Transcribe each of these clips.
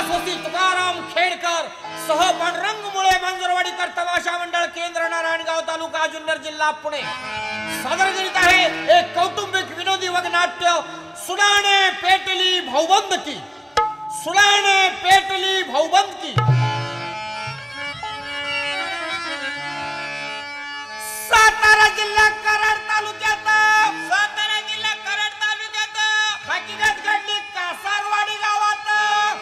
स्वस्ती तुकाराम खेडकर सह पांडुरंग मुळे मंजरवाडीकर तमाशा मंडळ केंद्र नारायणगाव तालुका जुन्नर जिल्हा पुणे सादर करीत आहे एक कौटुंबिक विनोदी वगनाट्य सुडाणे पेटली भाऊबंदकी. सुडाणे पेटली भाऊबंदकी. सातारा जिल्हा कराड तालुक्यात हकीकत घडली कासारवाडी गावात.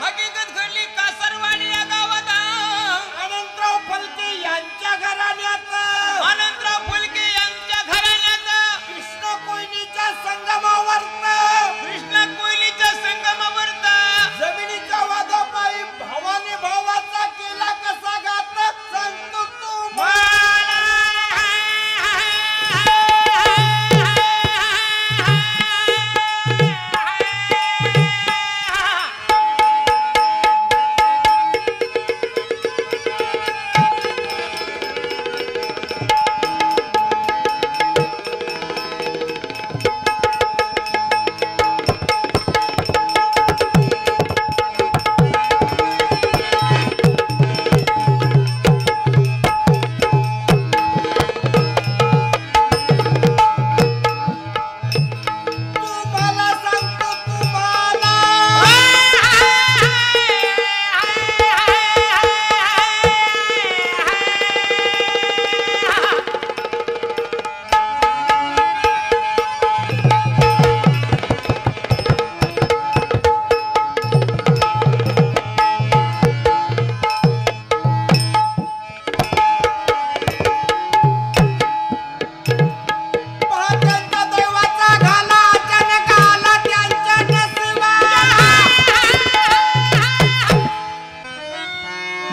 हकीकत घडली कासारवाडी या गावात. अनंतराव फलके यांच्या घराण्यात. अनंतराव फलके यांच्या घराण्यात कृष्ण कोयनीच्या संगमावर. कृष्ण कोयलीच्या संगमावर जमिनीच्या वादापायी भावाने भावाचा केला कसा घात सांगतो तू मला.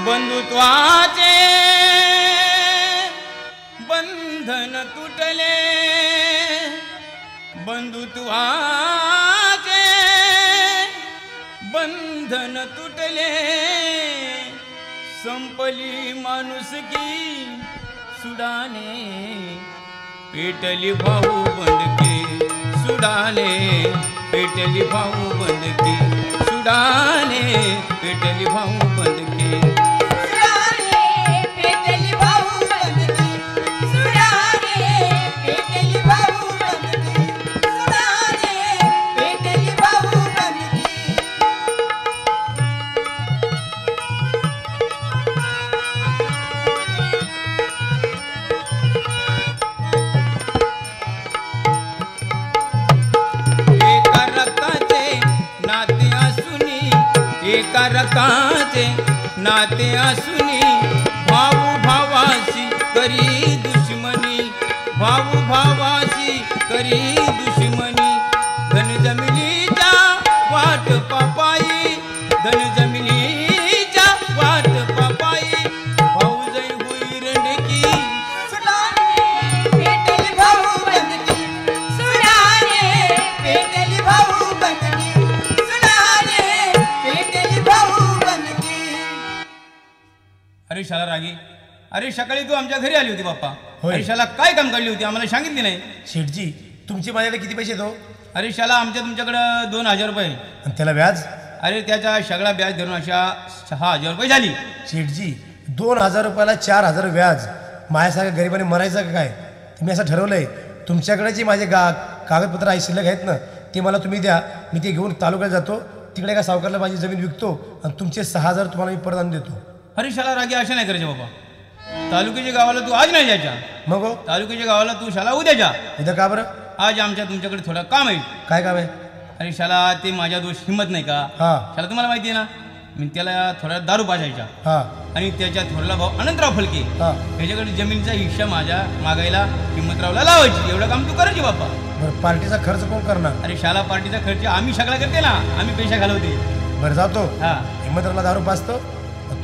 बंधुत्वाचे बंधन तुटले. बंधुत्वाचे बंधन तुटले. संपली माणुसकी सुडाने पेटली भाऊ बंदकी. सुडाने पेटली भाऊ बंदकी. सुडाने पेटली भाऊ बंदकी. एका रक्ताचे नाते असुनी भाऊ भावाशी करी दुश्मनी. भाऊ भावाशी करी दुश्मनी. धन जमिनीच्या वाट पापाई. धन जमिनीच्या वाट पापाई. भाऊ जय होई रणकी. पेटली भाऊ बंदकी. सुडाने पेटली भाऊ बंदकी. अरे शाला रागी. अरे सकाळी तू आमच्या घरी आली होती बाप्पा. अरे शाला काय काम काढली होती आम्हाला सांगितली नाही. शेठजी तुमची माझ्याकडे किती पैसे दो? अरे शाला आमच्या तुमच्याकडं 2000 रुपये. आणि त्याला व्याज? अरे त्याच्या सगळा व्याज धरून अशा 6000 रुपये झाली. शेठजी 2000 रुपयाला 4000 व्याज. माझ्यासारख्या गरिबाने मरायचं का काय? तुम्ही असं ठरवलंय. तुमच्याकडे जे माझे कागदपत्र आहे शिल्लक आहेत ना ते मला तुम्ही द्या. मी ते घेऊन तालुक्यात जातो. तिकडे एका सावकारला माझी जमीन विकतो आणि तुमचे 6000 तुम्हाला मी परत आणून देतो. अरे शाला रागी अशा नाही करायचे बाबा. तालुक्याच्या गावाला तू आज नाही जायच्या. मग तालुक्याच्या गावाला तू शाला उद्या जा. इथं का बरं? आज आमच्या तुमच्याकडे थोडं काम आहे. काय काम आहे? अरे शाला ते माझ्या दोष हिंमत नाही का? हा शाला तुम्हाला माहिती आहे ना मी त्याला थोडा दारू पाजायचा. हा आणि त्याच्या थोरला भाऊ अनंतराव फलके हा त्याच्याकडे जमिनीचा हिस्सा माझ्या मागायला हिंमतरावला लावायची. एवढं काम तू करायची बाप्पा. बरं पार्टीचा खर्च कोण करणार? अरे शाला पार्टीचा खर्च आम्ही सगळा करते ना. आम्ही पैसा घालवते. बरं जातो. हा हिंमतरावला दारू पाजतो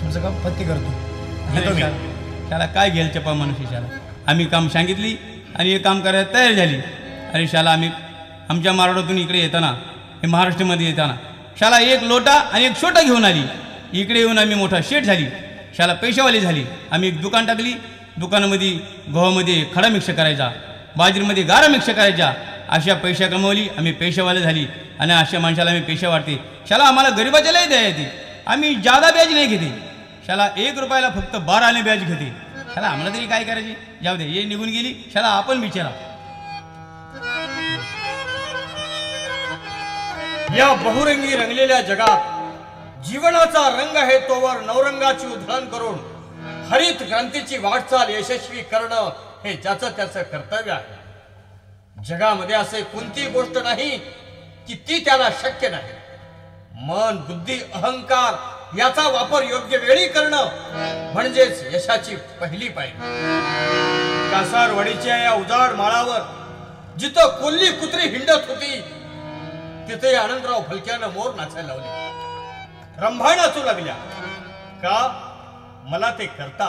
तुमचं काम पत्ती करतो. येतो मी. शाला काय घ्यायला चपा माणूस शाला. आम्ही काम सांगितली आणि हे काम करायला तयार झाली. अरे शाला आम्ही आमच्या मारवाडातून इकडे येताना हे महाराष्ट्रामध्ये येताना शाला एक लोटा आणि एक छोटा घेऊन आली. इकडे येऊन आम्ही मोठा शेठ झाली. शाला पैशावाली झाली. आम्ही एक दुकान टाकली. दुकानामध्ये गव्हामध्ये खडा मिक्स करायचा, बाजरीमध्ये गारा मिक्स करायचा. अशा पैसा कमवली. आम्ही पैशावाले झाली आणि अशा माणसाला आम्ही पैसा वाटते. शाला आम्हाला गरिबाच्यालाही द्या येते. आम्ही जादा ब्याज नाही घेते, शाला 1 रुपयाला फक्त 12 ब्याज घेते. शाला आम्हाला तरी काय करायची, जाऊ दे, ये निघून गेली, शाला आपण बिचारा. या बहुरंगी रंगलेल्या जगात जीवनाचा रंग आहे तोवर नवरंगाची उधळण करून हरित क्रांतीची वाटचाल यशस्वी करणं हे ज्याचं त्याचं कर्तव्य आहे. जगामध्ये असे कोणती गोष्ट नाही की ती त्याला शक्य नाही. मन, बुद्धी, अहंकार याचा वापर योग्य वेळी करणं म्हणजेच यशाची पहिली पायरी. कासारवाडीच्या या उजाड माळावर जिथं कोल्ही कुत्री हिंडत होती तिथे आनंदराव फलक्यानं मोर नाचायला लावले, रंभा नाचू लागल्या. का? मला ते करता.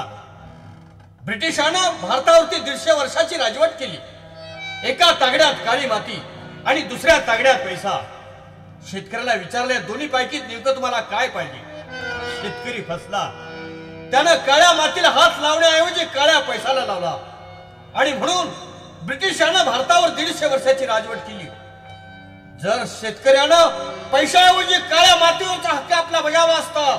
ब्रिटिशानं भारतावरती 150 वर्षाची राजवट केली. एका तागड्यात काळी माती आणि दुसऱ्या तागड्यात पैसा. शेतकऱ्याला विचारले दोन्ही पैकी नेमकं तुम्हाला काय पाहिजे. शेतकरी फसला. त्यानं काळ्या मातीला हात लावण्याऐवजी काळ्या पैशाला लावला आणि म्हणून ब्रिटिशानं भारतावर 150 वर्षाची राजवट केली. जर शेतकऱ्यानं पैशाऐवजी काळ्या मातीवरचा हक्क आपला बजावला असता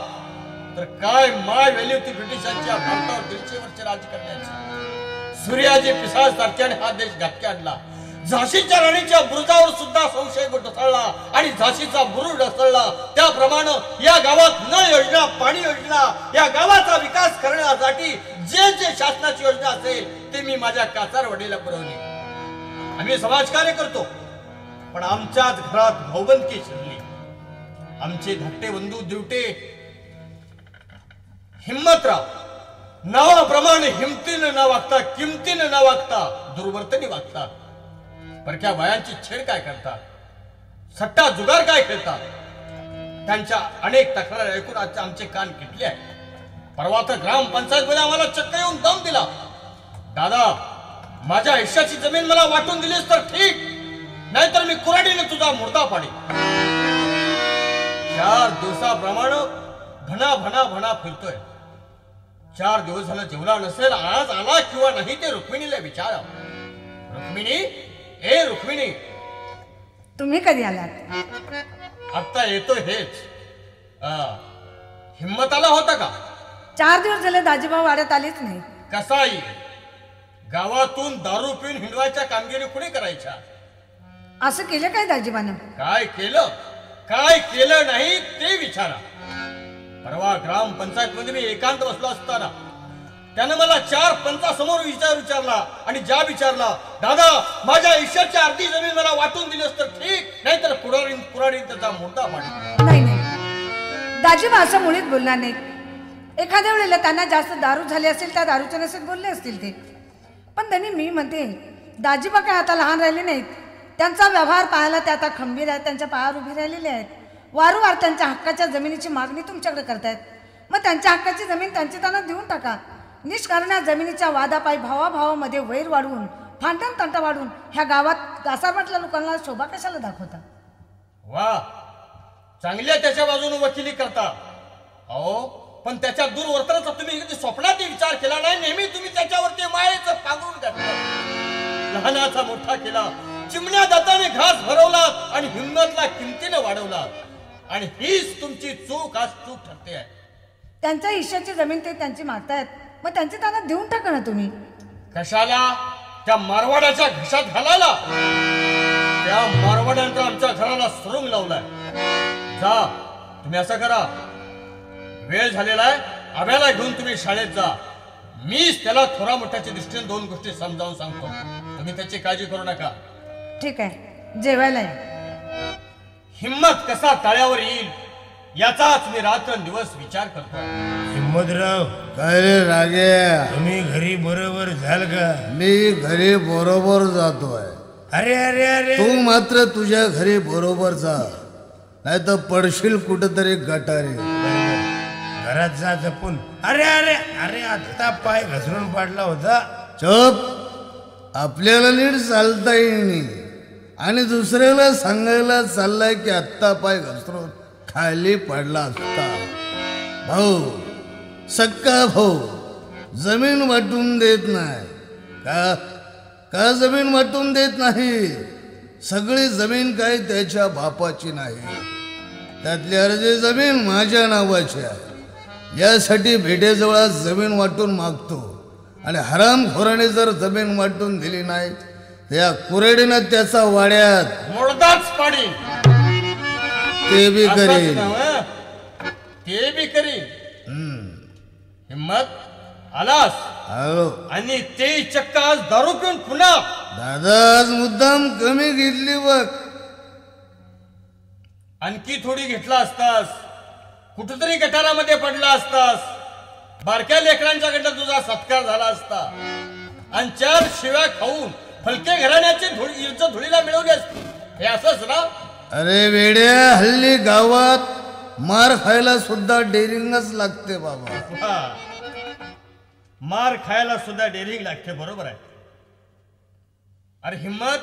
तर काय माय व्हॅल्यू ती ब्रिटिशांच्या भारतावर 150 वर्ष राज करण्याची. सूर्याजी पिसाळ सारख्याने हा देश घातकी आणला. झाशीच्या राणीच्या बुरुजावर सुद्धा संशय ढसळला आणि झाशीचा बुरुज ढसळला. त्याप्रमाणे या गावात नळ योजना, पाणी योजना, या गावाचा विकास करण्यासाठी जे जे शासनाची योजना असेल ते मी माझ्या कासारवाडीला पुरवली. आम्ही समाजकार्य करतो, पण आमच्याच घरात भाऊबंदकी शिरली. आमचे धाकटे बंधू दिवटे हिम्मतराव नावाप्रमाणे हिमतीनं न वागता, किमतीनं न वागता दुर्वर्तनी वागतात. परक्या बायांची छेड काय करतात, सट्टा जुगार काय खेळतात. त्यांच्या अनेक तक्रारी ऐकून आमचे कान किटले आहेत. परवा तर ग्रामपंचायत मध्ये आम्हाला चक्क येऊन दम दिला. दादा, माझ्या आयुष्याची जमीन मला वाटून दिलीस तर ठीक, नाहीतर मी कुऱ्हाडीने तुझा मुर्दा पाडीन. 4 दिवसाप्रमाणे भना भना भना फिरतोय. 4 दिवस झालं जेवला नसेल, आज आला किंवा नाही ते रुक्मिणीला विचारा. रुक्मिणी, ए रुक्मिणी, तुम्ही कधी आलात? आता येतो हेच. हिम्मत आला होता का? 4 दिवस झाले दाजीभाऊ वाड्यात आलेच नाही. कसा येईल? गावातून दारू पिऊन हिंडवायच्या कामगिरी कुणी करायच्या? असं केलं काय दाजीबानं? काय केलं, काय केलं नाही ते विचारा. परवा ग्रामपंचायत मध्ये मी एकांत बसलो असताना त्यानं मला 4 पंचासमोर विचारला आणि ज्या विचारला, दादा माझ्या आयुष्याची अर्धी जमीन मला वाटून दिलीस तर ठीक, नाहीतर कुऱ्हाडीन त्याचा मुर्दा पाडीन. नाही नाही, दाजीबा असं मुळीच बोलणार नाही. एखाद्या वेळेला त्यांना जास्त दारू झाली असेल, त्या दारूच्या नशेत बोलले असतील ते. पण त्यांनी मी म्हणते, दाजीबा काय आता लहान राहिले नाहीत. त्यांचा व्यवहार पाहायला ते आता खंबीर आहेत, त्यांच्या पायावर उभी राहिलेले आहेत. वारंवार त्यांच्या हक्काच्या जमिनीची मागणी तुमच्याकडे करतायत. मग त्यांच्या हक्काची जमीन त्यांची त्यांना देऊन टाका. निष्कारण जमिनीच्या वादापायी भावाभावामध्ये वैर वाढवून, फांटण तंटा वाढून ह्या गावात कासारवाडीतल्या लोकांना शोभा कशाला दाखवता? वा, चांगल्या त्याच्या बाजूने वकिली करता. अहो, पण त्याच्या दुर्वर्तनाचा तुम्ही कधी स्वप्नातही विचार केला नाही. नेहमी तुम्ही त्याच्यावरती मायेचं पांघरून घातलं, लहानाचा मोठा केला, चिमण्या दाताने घास भरवला आणि हिंमतला किमतीने वाढवला. आणि हीच तुमची चूक आज चूक ठरते आहे. त्यांच्या हिश्श्याची जमीन ते त्यांची मागतायत, मग त्यांची त्यांना देऊन टाका ना तुम्ही. कशाला? त्या मारवाड्याच्या घशात घालायला. त्या मारवाड्यानं आमच्या घराला सुरुंग लावलाय. जा, तुम्ही असं करा, वेळ झालेला आहे, आब्याला घेऊन तुम्ही शाळेत जा. मीच त्याला थोरा मोठ्याच्या दृष्टीने 2 गोष्टी समजावून सांगतो. तुम्ही त्याची काळजी करू नका. ठीक आहे, जेवायला या. हिम्मत कसा तळ्यावर येईल याचाच मी रात्रंदिवस विचार करतो. हिम्मतराव, काय रे रागे? तुम्ही घरी बरोबर झाल का? मी घरी बरोबर जातोय. अरे अरे अरे, तू मात्र तुझ्या घरी बरोबर जा, नाही तर पडशील कुठेतरी गटारे. घरात जा जपून. अरे अरे अरे, आता पाय घसरून पडला होता. चप. आपल्याला नीट चालता येईनी आणि दुसऱ्याला सांगायला चाललाय की आत्ता पाय घसरून खाली पडला असता. भाऊ, सक्का भाऊ, जमीन वाटून देत नाही का? का जमीन वाटून देत नाही? सगळी जमीन काय त्याच्या बापाची नाही. त्यातली अर्धी जमीन माझ्या नावाची आहे. यासाठी भेटेजवळ जमीन वाटून मागतो आणि हरामखोराने जर जमीन वाटून दिली नाही त्या कुरेडीनं त्याचा वाड्यात मुळदाच पाडी ते बी करेल. ते बी करीन. हिम्मत आलास हो आणि ते चक्क आज दारू पिऊन पुन्हा. दादा आज मुद्दाम कमी घेतली बघ. आणखी थोडी घेतला असतास कुठेतरी गटारामध्ये पडला असतास. बारक्या लेकरांच्याकडनं तुझा सत्कार झाला असता आणि 4 शिव्या खाऊन फलके घराण्याची इज्जत धुळीला मिळवली असती. हे असंच ना. अरे वेड्या, हल्ली गावात मार खायला सुद्धा डेरिंगच लागते बाबा. मार खायला सुद्धा डेरिंग लागते. बरोबर आहे. अरे हिम्मत,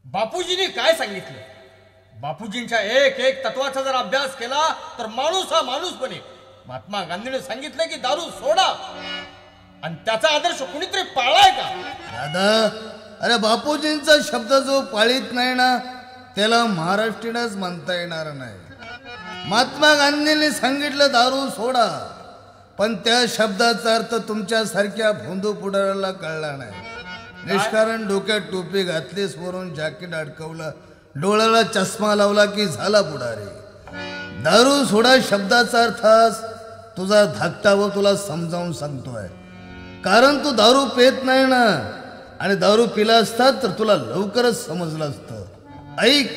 बापूजींनी काय सांगितलं? बापूजींच्या एक एक तत्वाचा जर अभ्यास केला तर माणूस हा माणूस बने. महात्मा गांधीने सांगितलं की दारू सोडा आणि त्याचा आदर्श कुणीतरी पाळाय का? दादा, अरे बापूजींचा शब्द जो पाळीत नाही ना त्याला महाराष्ट्रीयनच म्हणता येणार नाही. महात्मा गांधींनी सांगितलं दारू सोडा, पण त्या शब्दाचा अर्थ तुमच्यासारख्या भोंदू पुढाऱ्याला कळला नाही. निष्कारण डोक्यात टोपी घातलीस, वरून जॅकेट अडकवलं, डोळ्याला चष्मा लावला की झाला पुढारी. दारू सोडा शब्दाचा अर्थ तुझा धाकटा व तुला समजावून सांगतोय. कारण तू दारू पेत नाही ना, आणि दारू पिला असतात तर तुला लवकरच समजलं असतं. ऐक,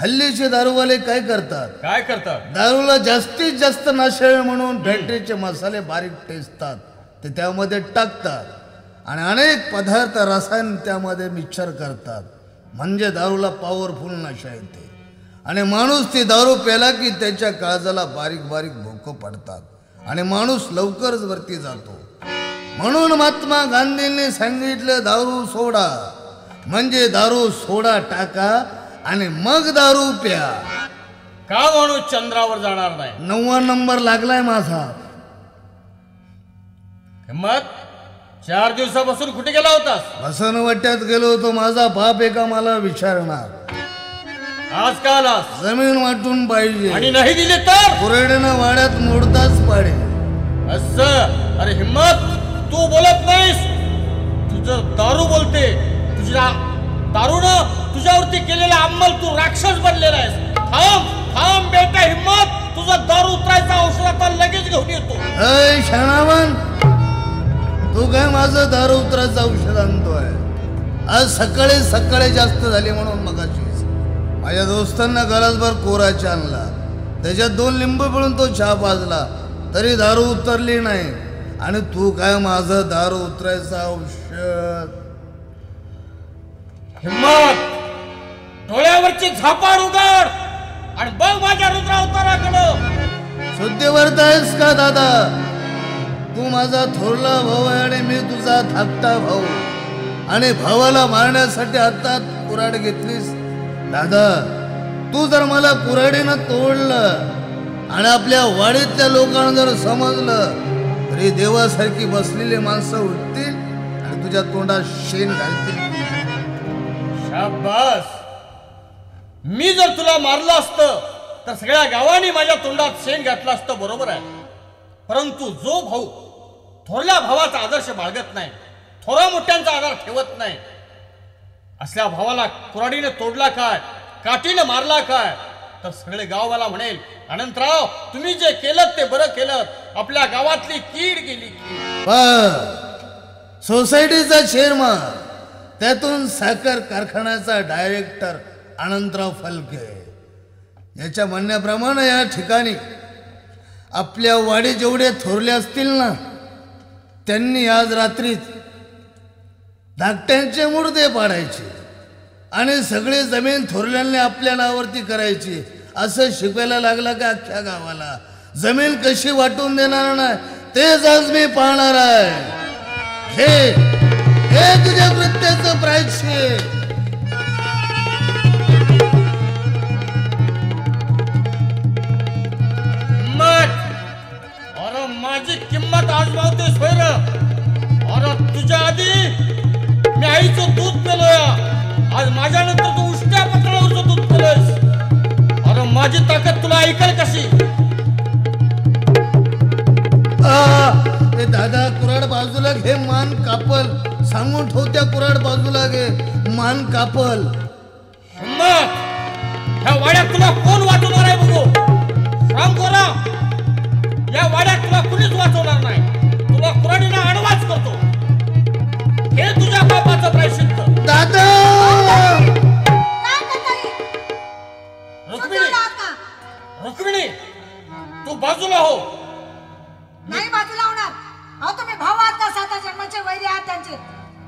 हल्लीचे दारूवाले काय करतात? काय करतात? दारूला जास्तीत जास्त नाशे म्हणून फॅक्टरीचे मसाले बारीक टेचतात, ते त्यामध्ये टाकतात आणि अनेक पदार्थ रसायन त्यामध्ये मिक्सर करतात. म्हणजे दारूला पॉवरफुल नशा येते आणि माणूस ती दारू प्याला की त्याच्या काळजाला बारीक बारीक भोकं पडतात आणि माणूस लवकरच वरती जातो. म्हणून महात्मा गांधींनी सांगितलं दारू सोडा, म्हणजे दारू सोडा टाका आणि मग दारू प्या. का माणूस चंद्रावर जाणार नाही? 9वा नंबर लागलाय माझा. हिम्मत, 4 दिवसापासून कुठे गेला होतास? वसनवट्यात गेलो होतो. माझा बाप एका मला विचारणार, आज का आलास? जमीन वाटून पाहिजे आणि नाही दिली तर कुरेडीनं वाड्यात मोडताच पाडे. असं? अरे हिम्मत, तू बोलत नाहीस, तुझं दारू बोलते. तुझ्या दारूनं तुझ्यावरती केलेला अंमल तू राक्षस बनलेला आहेस. थांब थांब बेटा हिम्मत, तुझा दारू उतरायचा औषध आता लगेच घेऊन येतो. अय शाणावन, तू काय माझं दारू उतरायचं औषध आणतोय? आज सकाळी सकाळी जास्त झाली म्हणून मगाशीच माझ्या दोस्तांना गलासभर कोराचा आणला, त्याच्यात 2 लिंबू पिळून तो चहा पाजला, तरी दारू उतरली नाही. आणि तू काय माझं दारू उतरायचं औषध? हिम्मत, डोळ्यावरची झापाड उघड आणि बघ माझ्या रुद्र अवताराकडं. शुद्धीवर्त आहेस का दादा? तू माझा थोरला भाऊ आहे आणि मी तुझा धाकटा भाऊ, आणि भावाला मारण्यासाठी हातात कुऱ्हाड घेतलीस. दादा, तू जर मला कुऱ्हाडीनं तोडलं आणि आपल्या वाडीतल्या लोकांना जर समजलं तरी देवासारखी बसलेली माणसं उठतील आणि तुझ्या तोंडात शेण घालतील. शाबास. मी जर तुला मारलं असतं तर सगळ्या गावाने माझ्या तोंडात शेण घातलं असतं. बरोबर आहे. परंतु जो भाऊ थोरल्या भावाचा आदर्श बाळगत नाही, थोरा मोठ्यांचा आधार ठेवत नाही, असल्या भावाला कुऱ्हाडीने तोडला काय, काठीने मारला काय, तर सगळे गाव मला म्हणेल, अनंतराव तुम्ही जे केलं ते बरं केलं, आपल्या गावातली कीड गेली. सोसायटीचा चेअरमन, त्यातून साखर कारखान्याचा डायरेक्टर अनंतराव फलके, याच्या म्हणण्याप्रमाणे या ठिकाणी आपल्या वाडी जेवढे थोरले असतील ना, त्यांनी आज रात्रीच धाकट्यांचे मुर्दे पाडायचे आणि सगळी जमीन थोरल्यांनी आपल्या नावावरती करायची, असं शिकवायला लागला का अख्ख्या गावाला. जमीन कशी वाटून देणार नाही तेच आज मी पाहणार आहे. हे तुझ्या कृत्याचं प्रायश्चित. अरे माझी किंमत आजमावतेस होय र? अरे तुझ्या आधी मी आईचं दूध पेलोया, आज माझ्यानंतर तू उष्ट्या पत्रावरचं दूध पेलोयस. अरे माझी ताकद तुला ऐकल कशी? ए दादा, कुऱ्हाड बाजूला घे, मान कापल. सांगून ठेव त्या कुऱ्हाड बाजूला घे, मान कापल. हिम्मत, ह्या वाड्यात तुला कोण वाचवणार आहे बघू. सांग कोणा, या वाड्यात तुला कुणीच वाचवणार नाही. तुला कुऱ्हाडीने आडवाच करतो. हे तुझ्या बापाचं प्रायश्चित्त. दादा रुक्मिणी, रुक्मिणी, तू बाजूला हो. नाही बाजूला होणार. अहो तुम्ही भाऊ आहात का? 7 जन्माचे वैरी आहात त्यांचे.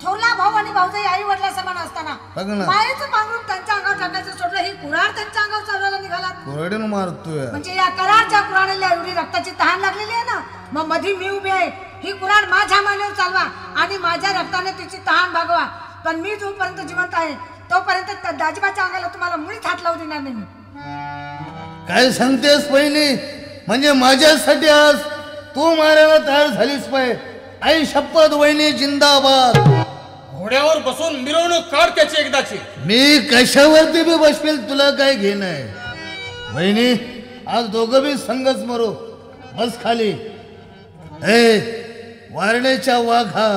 थोरला भाऊ आणि भाऊजाई आई वडिला समान असताना बघ ना. मायेचं पांघरून त्यांच्या अंगावर टाकायचं सोडलं. ही कुऱ्हाड त्यांच्या अंगावर चालवायला निघालात. कुऱ्हाडीनं मारतोय. म्हणजे या कराडच्या कुऱ्हाडीला एवढी रक्ताची तहान लागलेली आहे ना, मग मधी मी उभी आहे. ही कुऱ्हाड माझ्या मानेवर चालवा आणि माझ्या रक्ताने तिची तहान भागवा. पण मी जोपर्यंत जिवंत आहे तोपर्यंत त्या दाजीबाच्या अंगाला तुम्हाला मुळीच हात लावू देणार नाही मी. काय सांगतेस पहिली? म्हणजे माझ्यासाठी आज तू मारायला तयार झालीस पाय. आई शपथ, वहिनी जिंदाबाद. घोड्यावर बसून मिरवणूक काढ त्याची एकदाची. मी कशावरती बी बसवेल, तुला काय घेणं आहे? वहिनी, आज दोघं बी संगच मरू. बस खाली. वारण्याच्या वाघा,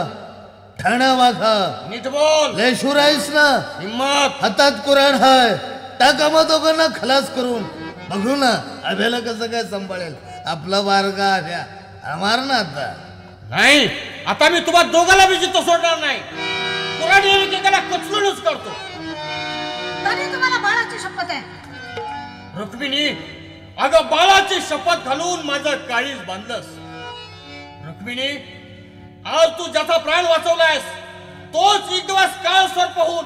ठाणा वाघा, नीट बोल. लय शूर आहेस ना. हिम्मत, हातात कुऱ्हाड हाय. टाका मग दोघांना खलास करून. बघू ना अभ्याला कसं काय सांभाळेल आपला बारगा अभ्या. मार ना आता. नाही, आता मी तुम्हाला दोघाला बी जिद्द सोडणार नाही. कुऱ्हाडी एकेकाला कचलूनच करतो. तरी तुम्हाला बाळाची शपथ आहे. रुक्मिणी, अगं बाळाची शपथ घालून माझं काळीज बांधलंस. रुक्मिणी, आज तू ज्याचा प्राण वाचवलायस तोच एक दिवस काळ सर्प होऊन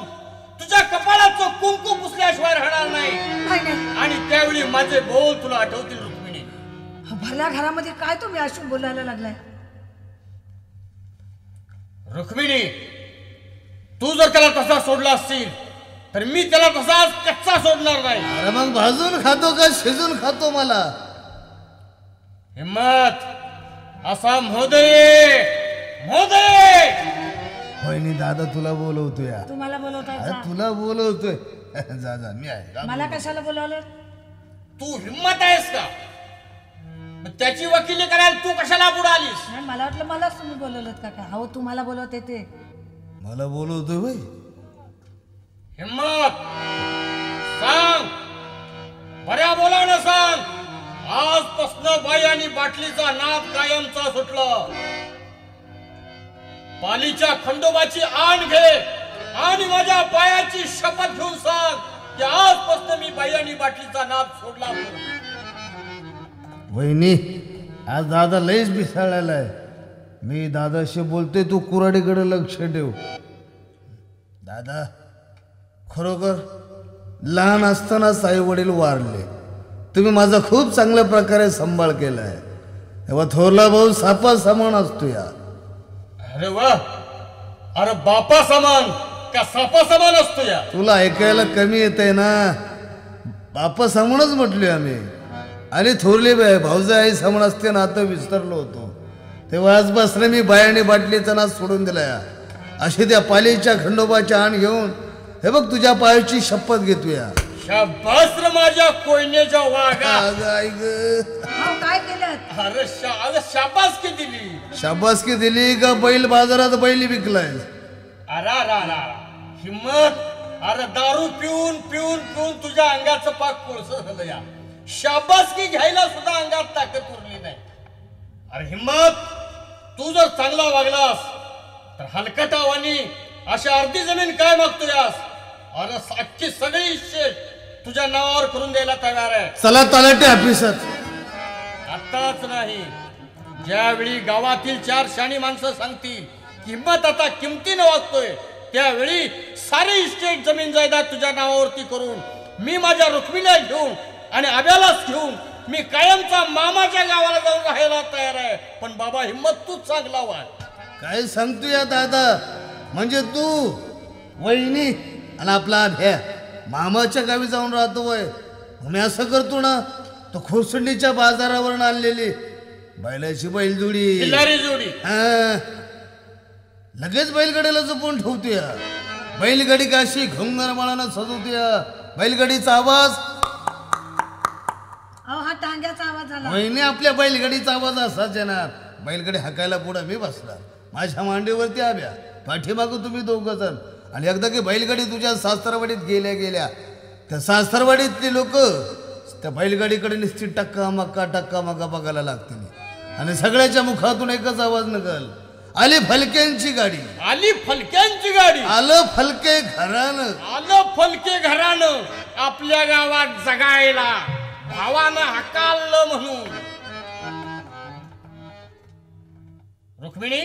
तुझ्या कपाळाचं कुंकू पुसल्याशिवाय राहणार नाही. नाही नाही, आणि त्यावेळी माझे बोल तुला आठवतील. रुक्मिणी, भरल्या घरामध्ये काय तुम्ही अशी बोलायला लागलाय? रुक्मिणी, तू जर त्याला तसा सोडला असशील तर मी त्याला तसाच कच्चा सोडणार नाही. अरे मग भाजून खातो का शिजून खातो मला? हिम्मत, असा महोदय, महोदय. वहिनी, दादा तुला बोलवतोय. तुम्हाला बोलवताय अरे का? तुला बोलवतोय. जा जा, मी आहे. मला कशाला बोलावलं? तू हिम्मत आहेस का? मग त्याची वकिली करायला तू कशाला पुढे आलीस? नाही, मला वाटलं मलाच तुम्ही बोलवलं का काय. अहो तुम्हाला बोलवते ते. मला बोलवतोय वय. हिम्मत, सांग, बऱ्या बोलावणं सांग. आजपासून बाई आणि बाटलीचा नाद कायमचा सुटला. पालीच्या खंडोबाची आण घे आणि माझ्या पायाची शपथ घेऊन सांग की आजपासून मी बाई आणि बाटलीचा नाद सोडला. वहिनी, आज दादा लयच बिसाळलेला आहे. मी दादाशी बोलतोय, तू कुऱ्हाडीकडे लक्ष ठेव. दादा, खरोखर लहान असतानाच आई वडील वारले. तुम्ही माझा खूप चांगल्या प्रकारे सांभाळ केलाय. तेव्हा थोरला भाऊ सापा समान असतो या. अरे वा, अरे बापा समान का सापा समान असतो या? तुला ऐकायला कमी येतंय ना. बापा समानच म्हटलोय आम्ही. आणि थोरली बाई भाऊजा आई समान असते ना, आता विसरलो होतो. तेव्हा आजपासून मी बाई आणि बाटलीचा नाच सोडून दिलाय. अशी त्या पालीच्या खंडोबाच्या आण घेऊन हे बघ तुझ्या पायाची शपथ घेतोय. शाबास रे माझ्या कोयनेच्या वाघा. अहो काय केलं? अरे शाबासकी दिली. शाबासकी दिली का बैल बाजारात बैल विकलाय? अरा हिम्मत, अरे दारू पिऊन पिऊन पिऊन तुझ्या अंगाचं पाक कोळसं झालं या. शाबासकी घ्यायला सुद्धा अंगात ताकद उरली नाही. अरे हिम्मत, तू जर चांगला वागलास तर हलकटावानी अशा अर्धी जमीन काय मागतोयास? अरे अख्खी सगळी शेत तुझ्या नावावर करून द्यायला तयार आहे. चला तलाठी ऑफिसात. आताच नाही, ज्यावेळी गावातील 4 शाणी माणसं सांगतील किंमत आता किमतीनं वागतोय, त्यावेळी सारी इस्टेट जमीन जायदाद तुझ्या नावावरती करून मी माझ्या रुक्मिणीला घेऊन आणि आब्यालाच घेऊन मी कायमचा मामाच्या गावाला जाऊन राहायला तयार आहे. पण बाबा हिम्मत, तूच चांगला वाट. काय सांगतोय दादा? म्हणजे तू वहिनी आणि आपला अभ्या मामाच्या गावी जाऊन राहतो वय. मी असं करतो ना, तो खोसंडीच्या बाजारावरून आणलेली बैलाची बैलजोडी, खिल्लारी जोडी, लगेच बैलगाडीला जपून ठेवतोय. बैलगाडी काशी घुंगार माळानं सजवतोय. बैलगाडीचा आवाज अहो हा टांग्याचा आवाज झाला. वहिनी आपल्या बैलगाडीचा आवाज असाच येणार. बैलगाडी हाकायला पुढे मी बसणार, माझ्या मांडीवरती आब्या, पाठीमागं तुम्ही दोघं जण. आणि एकदा की बैलगाडी तुझ्या सासरवाडीत गेल्या त्या सासरवाडीतली लोक त्या बैलगाडीकडे निश्चित टक्का मक्का बघायला लागतील. आणि सगळ्याच्या मुखातून एकच आवाज निघल, आली फलक्यांची गाडी. आली फलक्यांची गाडी. आलं फलके घरानं. आलं फलके घरानं आपल्या गावात जगायला, भावानं हकाललं म्हणून. रुक्मिणी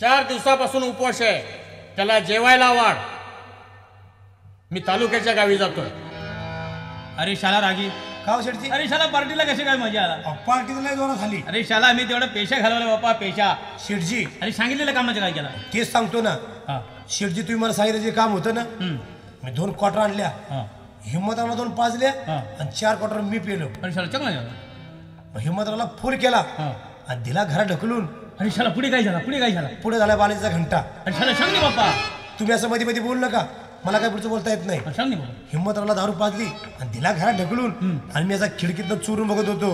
4 दिवसापासून उपवास आहे, त्याला जेवायला वाढ. मी तालुक्याच्या गावी जातोय. अरे शाला रागी, का हो शेठजी? अरे शाला पार्टीला कशी काय मजा आला? पार्टीला नाही जोरात झाली अरे शाला आम्ही तेवढा पेशा घालवला बापा, पेशा. शेठजी. अरे सांगितलेलं कामाचं काय केला? तेच सांगतो ना हा. शेठजी, तुम्ही मला सांगितलं जे काम होतं ना, हम्म. मी 2 क्वार्टर आणल्या, हा. हिम्मतरावला 2 पाजल्या हा. आणि 4 क्वार्टर मी पेलो. अरे शाला चांगला झाला. मग हिम्मतरावला फुल केला हा. आणि दिला घरात ढकलून. अरे शाला पुढे काय झाला? पुढे काय झाला? पुढे झाला बालाजीचा घंटा. अरे शाला सांग ना बाप्पा. तुम्ही असं मध्ये मध्ये बोलू नका, मला काय पुढचं बोलता येत नाही. सांग ना बाबा. हिम्मतरावला दारू पाजली आणि दिला घरात ढकलून. आणि मी असा खिडकीतनं चोरून बघत होतो.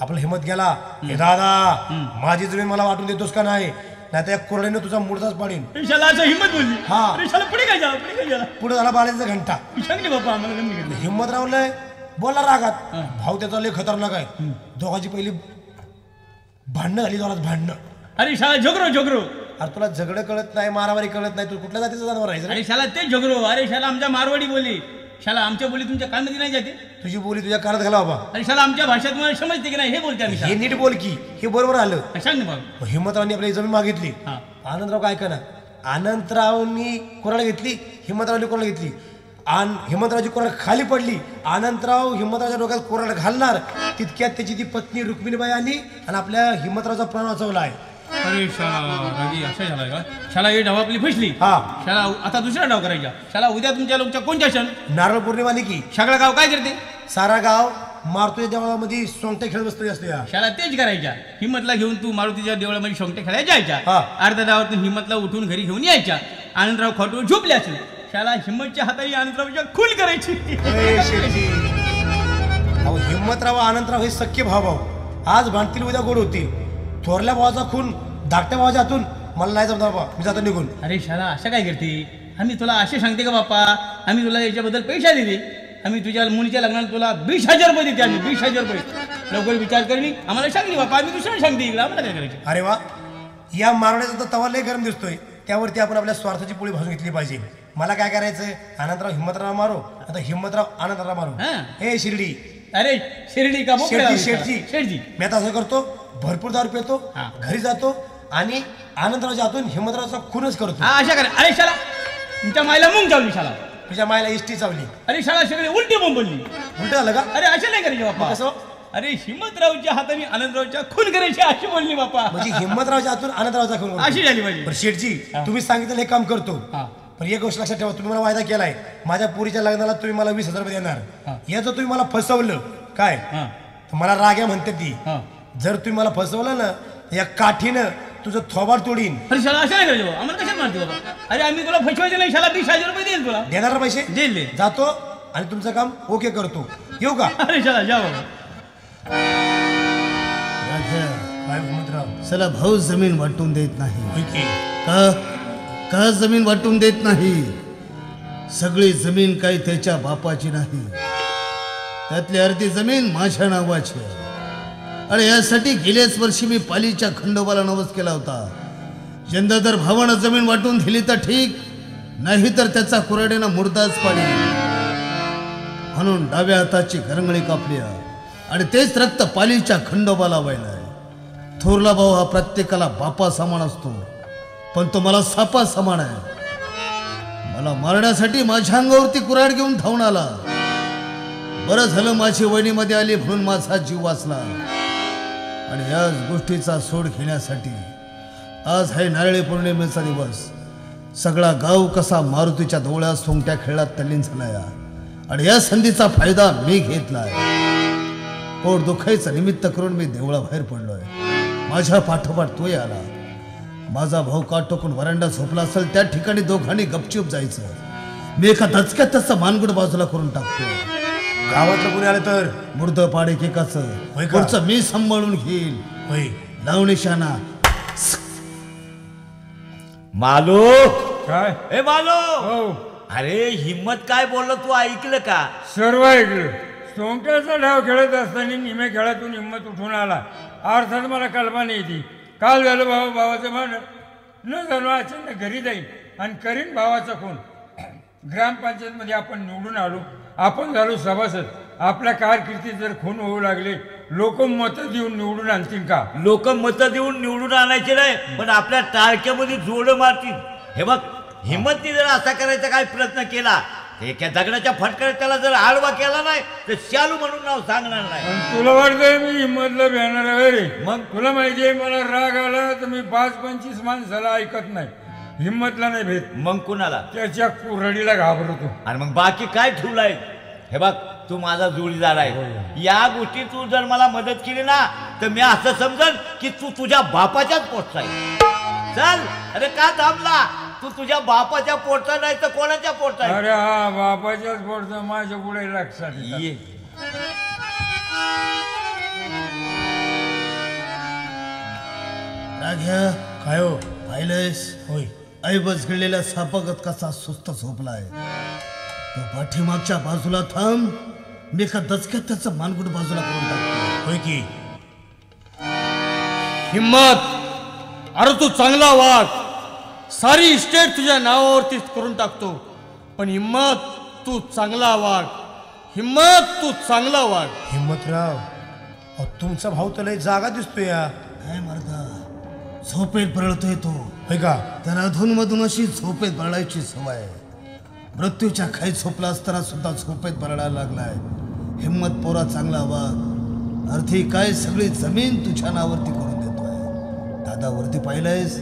आपला हिम्मत गेला, हे दादा माझी जमीन मला वाटून देतोस का नाही, नाहीतर या कोरड्याने तुझा मुडदाच पाडीन. अरे शाला असं हिम्मत बोलली. हा. अरे शाला पुढे काय झाला? पुढे काय झाला? पुढे झाला बालाजीचा घंटा. सांग ना बाप्पा, आम्हाला गमती घेतली. हिम्मतरावला बोलला रागात, भाऊ त्याचा लय खतरनाक आहे. दोघांची पहिली भांडणं झाली, जोरात भांडणं. अरे शाला झोगरो. अरे तुला झगडं कळत नाही, मारामारी कळत नाही, तू कुठल्या जातीचा जनावर आहे रे? अरे शाला तेच झोगरो. अरे शाला आमच्या मारवाडी बोली. शाला आमच्या बोली तुमच्या कानमध्ये नाही जाते. तुझी बोली तुझ्या कानात घाला बाबा. अरे शाला आमच्या भाषेत मला समजते की नाही हे बोलते आम्ही. हे नीट बोल की, हे बरोबर आलं. सांग ना बाबा. हिम्मतरावनी आपली जमीन मागितली. हा. आनंदराव काय करा, अनंतरावनी कोणाला घेतली, हिम्मतरावनी कोणाला घेतली. हिम्मतरावची कोराड खाली पडली. अनंतराव हिम्मतरावच्या डोक्यात कोराड घालणार तितक्यात त्याची ती पत्नी रुक्मिणीबाई आली आणि आपल्या हिम्मतरावचा प्राण वाचवला आहे. अरे शाला रागी असं झालं का? शाला ही डाव आपली फसली. हा. शाला आता दुसरा डाव करायचा. शाला उद्या तुमच्या लोकच्या कोणत्या सण? नारळ पौर्णिमा आली की सगळं गाव काय करते? सारा गाव मारुतीच्या देवळामध्ये सोंगटे खेळत बसतो असतो. या शाला तेच करायच्या. हिम्मतला घेऊन तू मारुतीच्या देवळामध्ये सोंगटे खेळायला जायच्या. हा. अर्ध्या डावातून हिम्मतला उठून घरी घेऊन यायच्या. आनंदराव खाटून झोपले असेल. शाला हिम्मतच्या हाताने आनंदरावच्या खून करायची. हिम्मतराव अनंतराव हे सख्खे भाऊ आज भांडतील, उद्या गोड होतील. थोरल्या भावाचा खून धाकट्या भावाच्या हातून मला नाही जमणार बाबा, मी जातो निघून. अरे शाला असं काय करते? आम्ही तुला असे सांगते का बाप्पा? आम्ही तुला याच्याबद्दल पैसा दिले. आम्ही तुझ्या मुलीच्या लग्नाला तुला 20,000 रुपये देते. आम्ही 20,000 रुपये. लवकर विचार करणी आम्हाला सांगली बाप्पा, आम्ही दुसऱ्याला सांगते इकडे, आम्हाला काय करायचे? अरे वा, या मारवण्याचा तर तवा लय गरम दिसतोय, त्यावरती आपण आपल्या स्वार्थाची पोळी भाजून घेतली पाहिजे. मला काय करायचंय, अनंतराव हिम्मतराव मारो, आता हिम्मतराव अनंतराव मारो. हे शिर्डी, अरे शिर्डी का शेठजी, मी आता असं करतो, भरपूर दारू पितो, घरी जातो आणि आनंदरावच्या हातून हिम्मतरावचा खूनच करतो. अशा करा. अरे शाला तुमच्या मायला मुंग चावली. शाला तुझ्या मायला इष्टी चावली. अरे शाळा सगळे उलटी बोंबलली. उलट झालं का? अरे अशा नाही करायचे बाप्पा. कसं? अरे हिम्मतरावच्या हाताने आनंदरावच्या खून करायची अशी बोलली बाप्पा. म्हणजे हिम्मतरावच्या हातून आनंदरावचा खून अशी झाली पाहिजे. पण शेठजी, तुम्ही सांगितलं हे काम करतो, पण एक गोष्ट लक्षात ठेवा, तुम्ही मला वायदा केलाय, माझ्या पुरीच्या लग्नाला तुम्ही मला 20,000 रुपये देणार. याचं तुम्ही मला फसवलं काय, तर मला राग्या म्हणते ती. जर तुम्ही मला फसवलं ना, या काठीनं तुझं थोबाड तोडीन. अरे शाला अशा नाही करायचं, आम्हाला कशात मारते बाबा? अरे आम्ही तुला फसवायचं नाही. शाला 20,000 रुपये देईल तुला. देणार ना पैसे? देईल. जातो आणि तुमचं काम ओके करतो. येऊ का? अरे शाला जा बाबा. चला भाऊ जमीन वाटून देत नाही का? का जमीन वाटून देत नाही? सगळी जमीन काही त्याच्या बापाची नाही, त्यातली अर्धी जमीन माझ्या नावाची आहे. आणि यासाठी गेल्याच वर्षी मी पालीच्या खंडोबाला नवस केला होता, यंदा जर भावानं जमीन वाटून दिली तर ठीक, नाही तर त्याचा कुऱ्हाडीनं मुर्दाच पाडी. म्हणून डाव्या हाताची करंगळी कापली आणि तेच रक्त पालीच्या खंडोबाला वाहिलंय. थोरला भाऊ हा प्रत्येकाला बापा समान असतो, पण तो मला सापा समान आहे. मला मारण्यासाठी माझ्या अंगावरती कुऱ्हाड घेऊन धावून आला. बरं झालं माझी वहिनीमध्ये आली म्हणून माझा जीव वाचला. आणि याच गोष्टीचा सोड घेण्यासाठी आज आहे नारळी पौर्णिमेचा दिवस. सगळा गाव कसा मारुतीच्या देवळात सोंगट्या खेळात तल्लीन झालाय आणि या संधीचा फायदा मी घेतलाय. पोट दुखायचं निमित्त करून मी देवळाबाहेर पडलोय. माझ्या पाठोपाठ तोही आला. माझा भाऊ काट टोकून वरांडा झोपला असेल त्या ठिकाणी दोघांनी गपचूप जायचं. मी एका दचक्यात त्याचा मानगुड बाजूला करून टाकतो गावातलं कोणी आलं तर मुर्द पाडे की कसं होय का? पुढचं मी सांभाळून घेईल. होय. लाव निशाणा. मालो काय ए मालो हो अरे हिम्मत काय बोललो तू ऐकलं का? सर्व ऐकलं. सोंगट्याचा डाव खेळत असताना निम्या खेळातून हिंमत उठून आला. अर्थात मला कल्पना येते. काल झालं भावाचं भांडण. न झालं अचानक घरी जाईन आणि करीन भावाचा खून. ग्रामपंचायतमध्ये आपण निवडून आलो. आपण झालो सभासद. आपल्या कारकिर्दीत जर खून होऊ लागले लोक मतं देऊन निवडून आणतील का? लोक मतं देऊन निवडून आणायचे नाही पण आपल्या टाळक्यामध्ये जोड मारतील. हे बघ हिम्मतने जर असा करायचा काय प्रयत्न केला एका दगडाच्या फटक्यात त्याला जर आडवा केला नाही तर शालू म्हणून नाव सांगणार नाही. पण तुला वाटतंय मी हिंमतला भेटणार आहे रे? मग? तुला माहिती आहे मला राग आला तर मी 5-25 माणसाला ऐकत नाही. हिंमतला नाही भेट. मग कुणाला? त्याच्या कुऱ्हाडीला घाबरतो. आणि मग बाकी काय ठेवलंय? हे बघ तू माझा जोडीदार आहे. या गोष्टी तू जर मला मदत केली ना तर मी असं समजन की तू तुझ्या बापाच्याच पोटचा आहे. चल. अरे का थांबला? तू तुझ्या बापाच्या पोटचा नाही तर कोणाच्या पोटचा आहे? अरे हा बापाच्याच पोटचा माझ्या पुढे लक्षात येतं. ये. राघ्या काय हो? पाहिलंयस होय. ऐबस गिळलेल्या सापागत कसा सुस्त झोपलाय. तो पाठीमागच्या बाजूला थांब. मी एका दचक्यात त्याचं मानगुट बाजूला करून टाकतो. होय की? हिम्मत, अरे तू चांगला वाघ. सारी इस्टेट तुझ्या नावावरती करून टाकतो. पण हिम्मत तू चांगला वाघ. हिम्मत तू चांगला वाघ. हिम्मतराव अहो, तुमचा भाऊ तर लय जागा दिसतोय या. काय मर्दा झोपेत पळतोय तो. होय का? त्याला अधूनमधून अशी झोपेत बरळायची सवय आहे. मृत्यूच्या खाईत झोपला असताना सुद्धा झोपेत बरळायला लागलाय. हिम्मत पोरा चांगला वाघ. अर्थी काय सगळी जमीन तुझ्या नावावरती करून देतोय. दादा वरती पाहिलंयस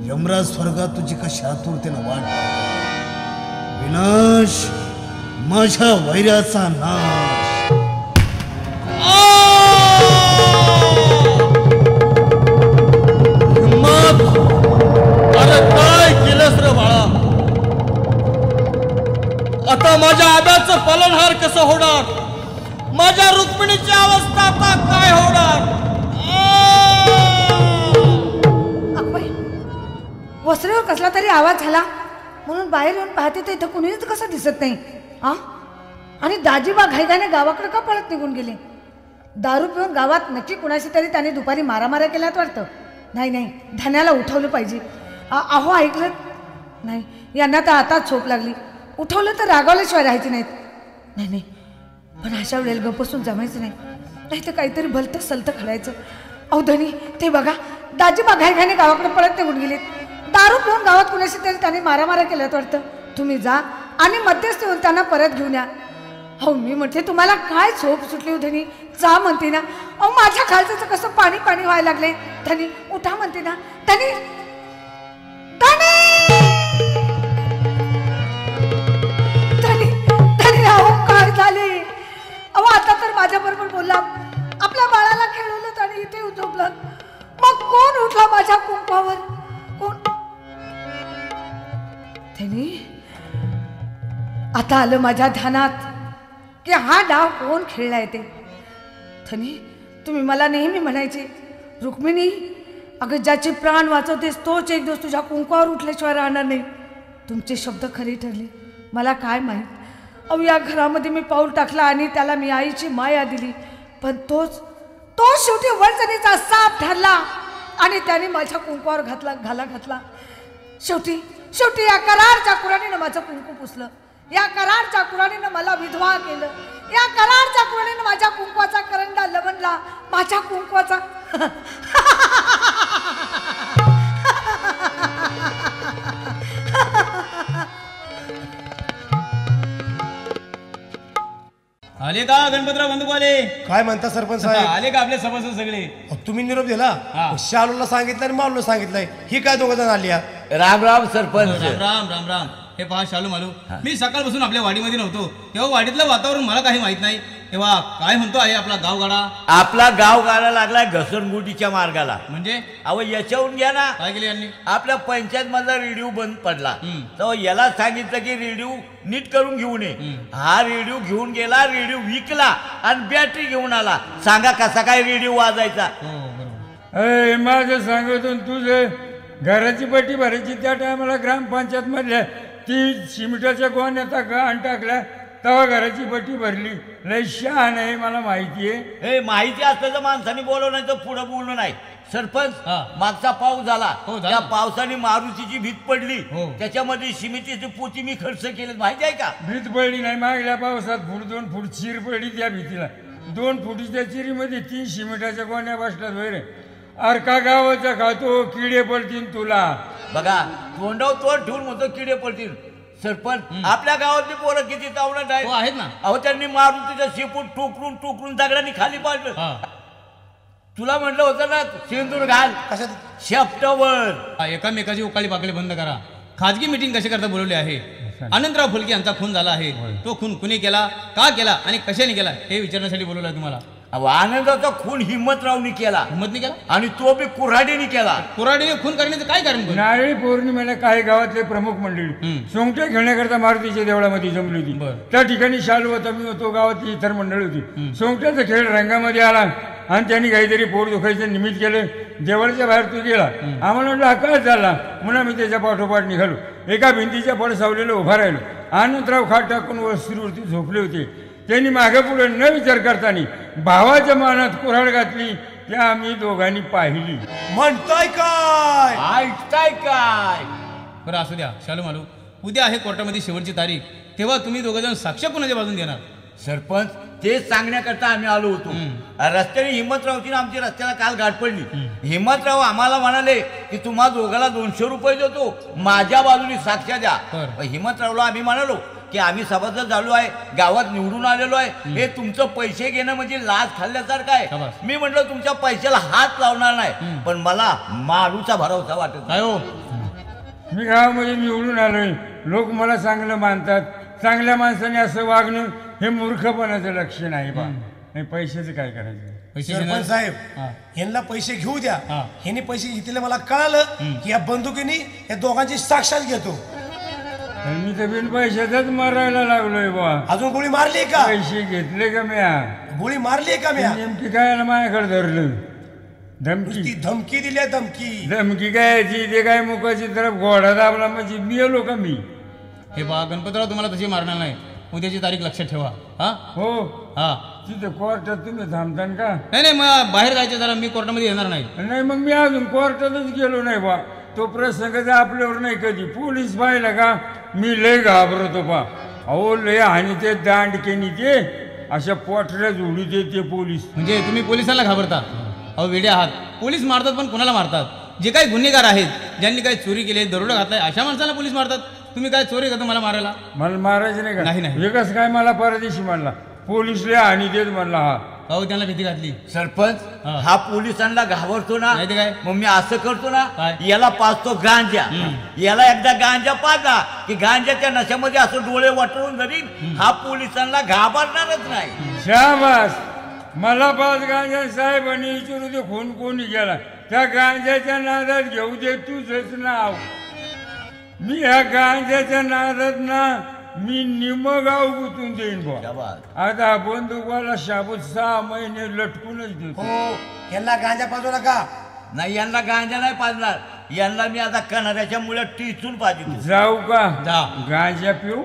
यमराज स्वर्गात तुझी कशी आतुरतेनं वाट पाहतोय. विनाश माझ्या वैर्याचा नाश. हिम्मत, अरे काय केलंस रे बाळा? आता माझ्या आब्याचं पालनहार कसं होणार? माझ्या रुक्मिणीची अवस्था आता काय होणार? अक्बाई, वस्त्रेवर कसला तरी आवाज झाला म्हणून बाहेर येऊन पाहते तर इथं कुणीच कसं दिसत नाही. हा, आणि दाजीबा घाईघाईने गावाकडे का पळत निघून गेले? दारू पिऊन गावात नक्की कुणाशी तरी त्याने दुपारी मारामाऱ्या केल्यात वाटतं. नाही नाही, धन्याला उठवलं पाहिजे. अहो ऐकलं नाही, यांना तर आताच झोप लागली. उठवलं तर रागावल्याशिवाय राहायचे नाहीत. नाही नाही, पण अशा वेळेला गप्पसून जमायचं नाही. नाही तर काहीतरी भलतं सलतं खडायचं. अहो धनी, ते बघा दाजीबा घाईघाईने गावाकडे पळत निघून गेलेत. दारू पिऊन गावात कुणाशी तरी त्याने मारामाऱ्या केल्यात वाटतं. तुम्ही जा आणि मध्यस्थी होऊन त्यांना परत घेऊन या. हो मी म्हणते तुम्हाला काय झोप सुटली हो धनी? जा म्हणते ना. अहो माझ्या खालचं कसं पाणी पाणी व्हायला लागले. धनी उठा म्हणते ना. धनी धनी धनी धनी अहो काय झाले? अहो आता तर माझ्या बरोबर बोलला. आपल्या बाळाला खेळवलं आणि इथे झोपलं. मग कोण उठला माझ्या कुंपावर? कोण? धनी आता आलं माझ्या ध्यानात की हा डाव कोण खेळलाय ते. धनी तुम्ही मला नेहमी म्हणायचे रुक्मिणी अगं ज्याचे प्राण वाचवतेस तोच एक दिवस तुझ्या कुंकवावर उठल्याशिवाय राहणार नाही. तुमचे शब्द खरे ठरले. मला काय माहीत. अहो या घरामध्ये मी पाऊल टाकला आणि त्याला मी आईची माया दिली. पण तोच शेवटी वळचणीचा साप ठरला आणि त्याने माझ्या कुंकवावर घाला घातला. शेवटी या करारच्या कुराणीनं माझं कुंकू पुसलं. या करारच्या कुराणीनं मला विधवा केलं. या करारच्या कुराणीनं माझ्या कुंकवाचा करंडा लवणला. माझ्या कुंकवाचा आले का गणपतराव बंधू आले? काय म्हणता सरपंच साहेब? आले का आपले सभासद सगळे? अहो, तुम्ही निरोप दिला. हा. शालूला सांगितलं आणि मालूला सांगितलंय. ही काय दोघं जण आली या? राम राम सरपंच. राम राम राम राम. हे पहा शालू मालू, मी सकाळपासून आपल्या वाडीमध्ये नव्हतो. तेव्हा वाडीतलं वातावरण मला काही माहित नाही. तेव्हा काय म्हणतो आहे आपला गावगाडा? आपला गाव गाडा लागलाय घसरगुंडीच्या मार्गाला. म्हणजे अहो याच्याहून घ्या ना, काय केले यांनी? आपल्या पंचायत मधला रेडिओ बंद पडला तर याला सांगितलं की रेडिओ नीट करून घेऊन ये. हा रेडिओ घेऊन गेला, रेडिओ विकला आणि बॅटरी घेऊन आला. सांगा कसा काय रेडिओ वाजायचा? हो बरोबर. अय माझं सांगतो तुझं घराची पट्टी भरायची त्या टायमाला ग्रामपंचायत मधल्या ती सिमेंटाच्या गोण्यात घाण टाकल्या तेव्हा घराची पट्टी भरली. लय शहाण आहे मला माहिती आहे. हे माहिती असतं तर माणसाने बोलवलं नाही तर पुढं बोलणं नाही. सरपंच हा. मागचा पाऊस झाला, हो, झाला. त्या पावसाने मारुतीची भीत पडली, हो. त्याच्यामध्ये सिमेंटची पोती मी खर्च केले माहिती आहे का? भीत पडली नाही, मागल्या पावसात फूट 2 फूट चिर पडली त्या भीतीला. 2 फुटीच्या चिरीमध्ये 3 सिमेंटाच्या गोण्या बसतात वैरे. अरे का गावाचा खातो किडे पडतील तुला. बघा तोंडावर तोंड ठेवून म्हणतो किडे पडतील. सरपंच आपल्या गावातली पोरं किती तावडत हो आहेत ना. अहो त्यांनी मारुतीचं शेपूट टोकरून टोकरून दगडांनी खाली पाडलं. हा. तुला म्हटलं होतं ना शेंदूर घाल कशात? शेपटावर. एकामेकाची उकाळी पाकळी बंद करा. खाजगी मीटिंग कशी करता बोलवली आहे? अनंतराव फुलके यांचा खून झाला आहे. तो खून कुणी केला, का केला आणि कशाने केला हे विचारण्यासाठी बोलवलं तुम्हाला. अहो आनंदाचा खून हिम्मतरावनी केला हिंमतनी केला आणि तो बी कुऱ्हाडीने केला. कुऱ्हाडीने खून करण्याचं काय कारण कोण? नारळी पौर्णिमेला काही गावातले प्रमुख मंडळी सोंगटे खेळण्याकरता मारुतीच्या देवळामध्ये जमली होती. बरं. त्या ठिकाणी शालू होता, मी होतो, गावातली इतर मंडळी होती. सोंगट्याचा खेळ रंगामध्ये आला आणि त्यांनी काहीतरी पोट दुखायचं निमित्त केलं. देवळाच्या बाहेर तो गेला. आम्हाला म्हटलं हा काय झाला म्हणून आम्ही त्याच्या पाठोपाठ निघालो. एका भिंतीच्या पडसावलेलं उभा राहिलो. आनंदराव खाट टाकून वस्तीवरती झोपले होते. त्यांनी मागे पुढे न विचार करताना भावाच्या मानात कुऱ्हाड घातली. त्या आम्ही दोघांनी पाहिली. म्हणताय काय? ऐकताय काय? बरं असू द्या शालू मालू. उद्या आहे कोर्टामध्ये शेवटची तारीख. तेव्हा तुम्ही दोघं जण साक्ष कोणाच्या बाजून देणार? सरपंच तेच सांगण्याकरता आम्ही आलो होतो. रस्त्याने हिम्मतरावची आमची रस्त्याला काल गाठ पडली. हिम्मतराव आम्हाला म्हणाले की तुम्हा दोघाला 200 रुपये देतो, माझ्या बाजूने साक्ष द्या. हिम्मतरावला आम्ही म्हणालो की आम्ही सभासद झालो आहे, गावात निवडून आलेलो आहे, हे तुमचं पैसे घेणं म्हणजे लाच खाल्ल्यासारखं आहे. मी म्हटलं तुमच्या पैशाला हात लावणार नाही, पण मला मारूचा भरोसा वाटत काय हो? मी गावामध्ये निवडून आलोय, लोक मला चांगलं मानतात. चांगल्या माणसाने असं वागणं हे मूर्खपणाचं लक्षण आहे बा. नाही पैशाचं काय करायचं? पैसे घेणार? सरपंच साहेब हा. यांना पैसे घेऊ द्या. हा. ह्यांनी पैसे घेतलेले मला कळालं की या बंदुकीने या दोघांची साक्षात घेतो. मी तर बिन पैशाचाच मारायला लागलोय बा. अजून गोळी मारली का? पैसे घेतले का म्या? गोळी मारली का म्या? नेमकी काय माझ्याकडे धरलं? धमकी ती धमकी दिली आहे, धमकी. धमकी काय ते काय मुखाची तरफ घोडा दाबला म्हणजे मी आलो का मी? हे बा गणपतराव तुम्हाला तशी मारणार नाही. उद्याची तारीख लक्षात ठेवा. हा हो हा. तिथे कोर्टात तुम्ही थांबतान का? नाही मग बाहेर जायचं जरा. मी कोर्टामध्ये येणार नाही. नाही मग मी अजून कोर्टातच गेलो नाही बा. तो प्रसंग आपल्यावर नाही कधी. पोलीस पाहिला का मी लय घाबरतो बा. अहो लय आणि ते दांडकेनी ते अशा पोटऱ्या जोडी ते पोलीस. म्हणजे तुम्ही पोलिसांना घाबरता? अहो वेडे आहात. पोलीस मारतात पण कोणाला मारतात? जे काही गुन्हेगार आहेत, ज्यांनी काही चोरी केली, दरोडा घातलाय, अशा माणसाला पोलीस मारतात. तुम्ही काय चोरी करता मला मारायला? मला मारायचं नाही का? नाही. विकास काय मला परदेशी म्हणला पोलीस लय आणि देत म्हणला. हा अहो त्यांना भीती घातली. सरपंच हा पोलिसांना घाबरतो ना, नाही ते काय? मग मी असं करतो ना, काय? याला पाजतो गांजा. याला एकदा गांजा पाजला की गांजाच्या नशामध्ये असं डोळे वाटवून धरीन. हा पोलिसांना घाबरणारच नाही. शाबास. मला 5 गांजा साहेबांनी विचारू दे खून कोणी गेला. त्या गांजाच्या नादात घेऊ दे तुझंच नाव. मी ह्या गांजाच्या नादात ना मी निमगाव गुंतून देईन बा. शाबास. आता बंदुकवाला शाबूत 6 महिने लटकूनच देतो. हो, यांना गांजा पाजू नका. नाही यांना गांजा नाही पाजणार. यांना मी आता कणाऱ्याच्या मुळे टिचून पाजतो. जाऊ का? जा. गांजा पिऊ?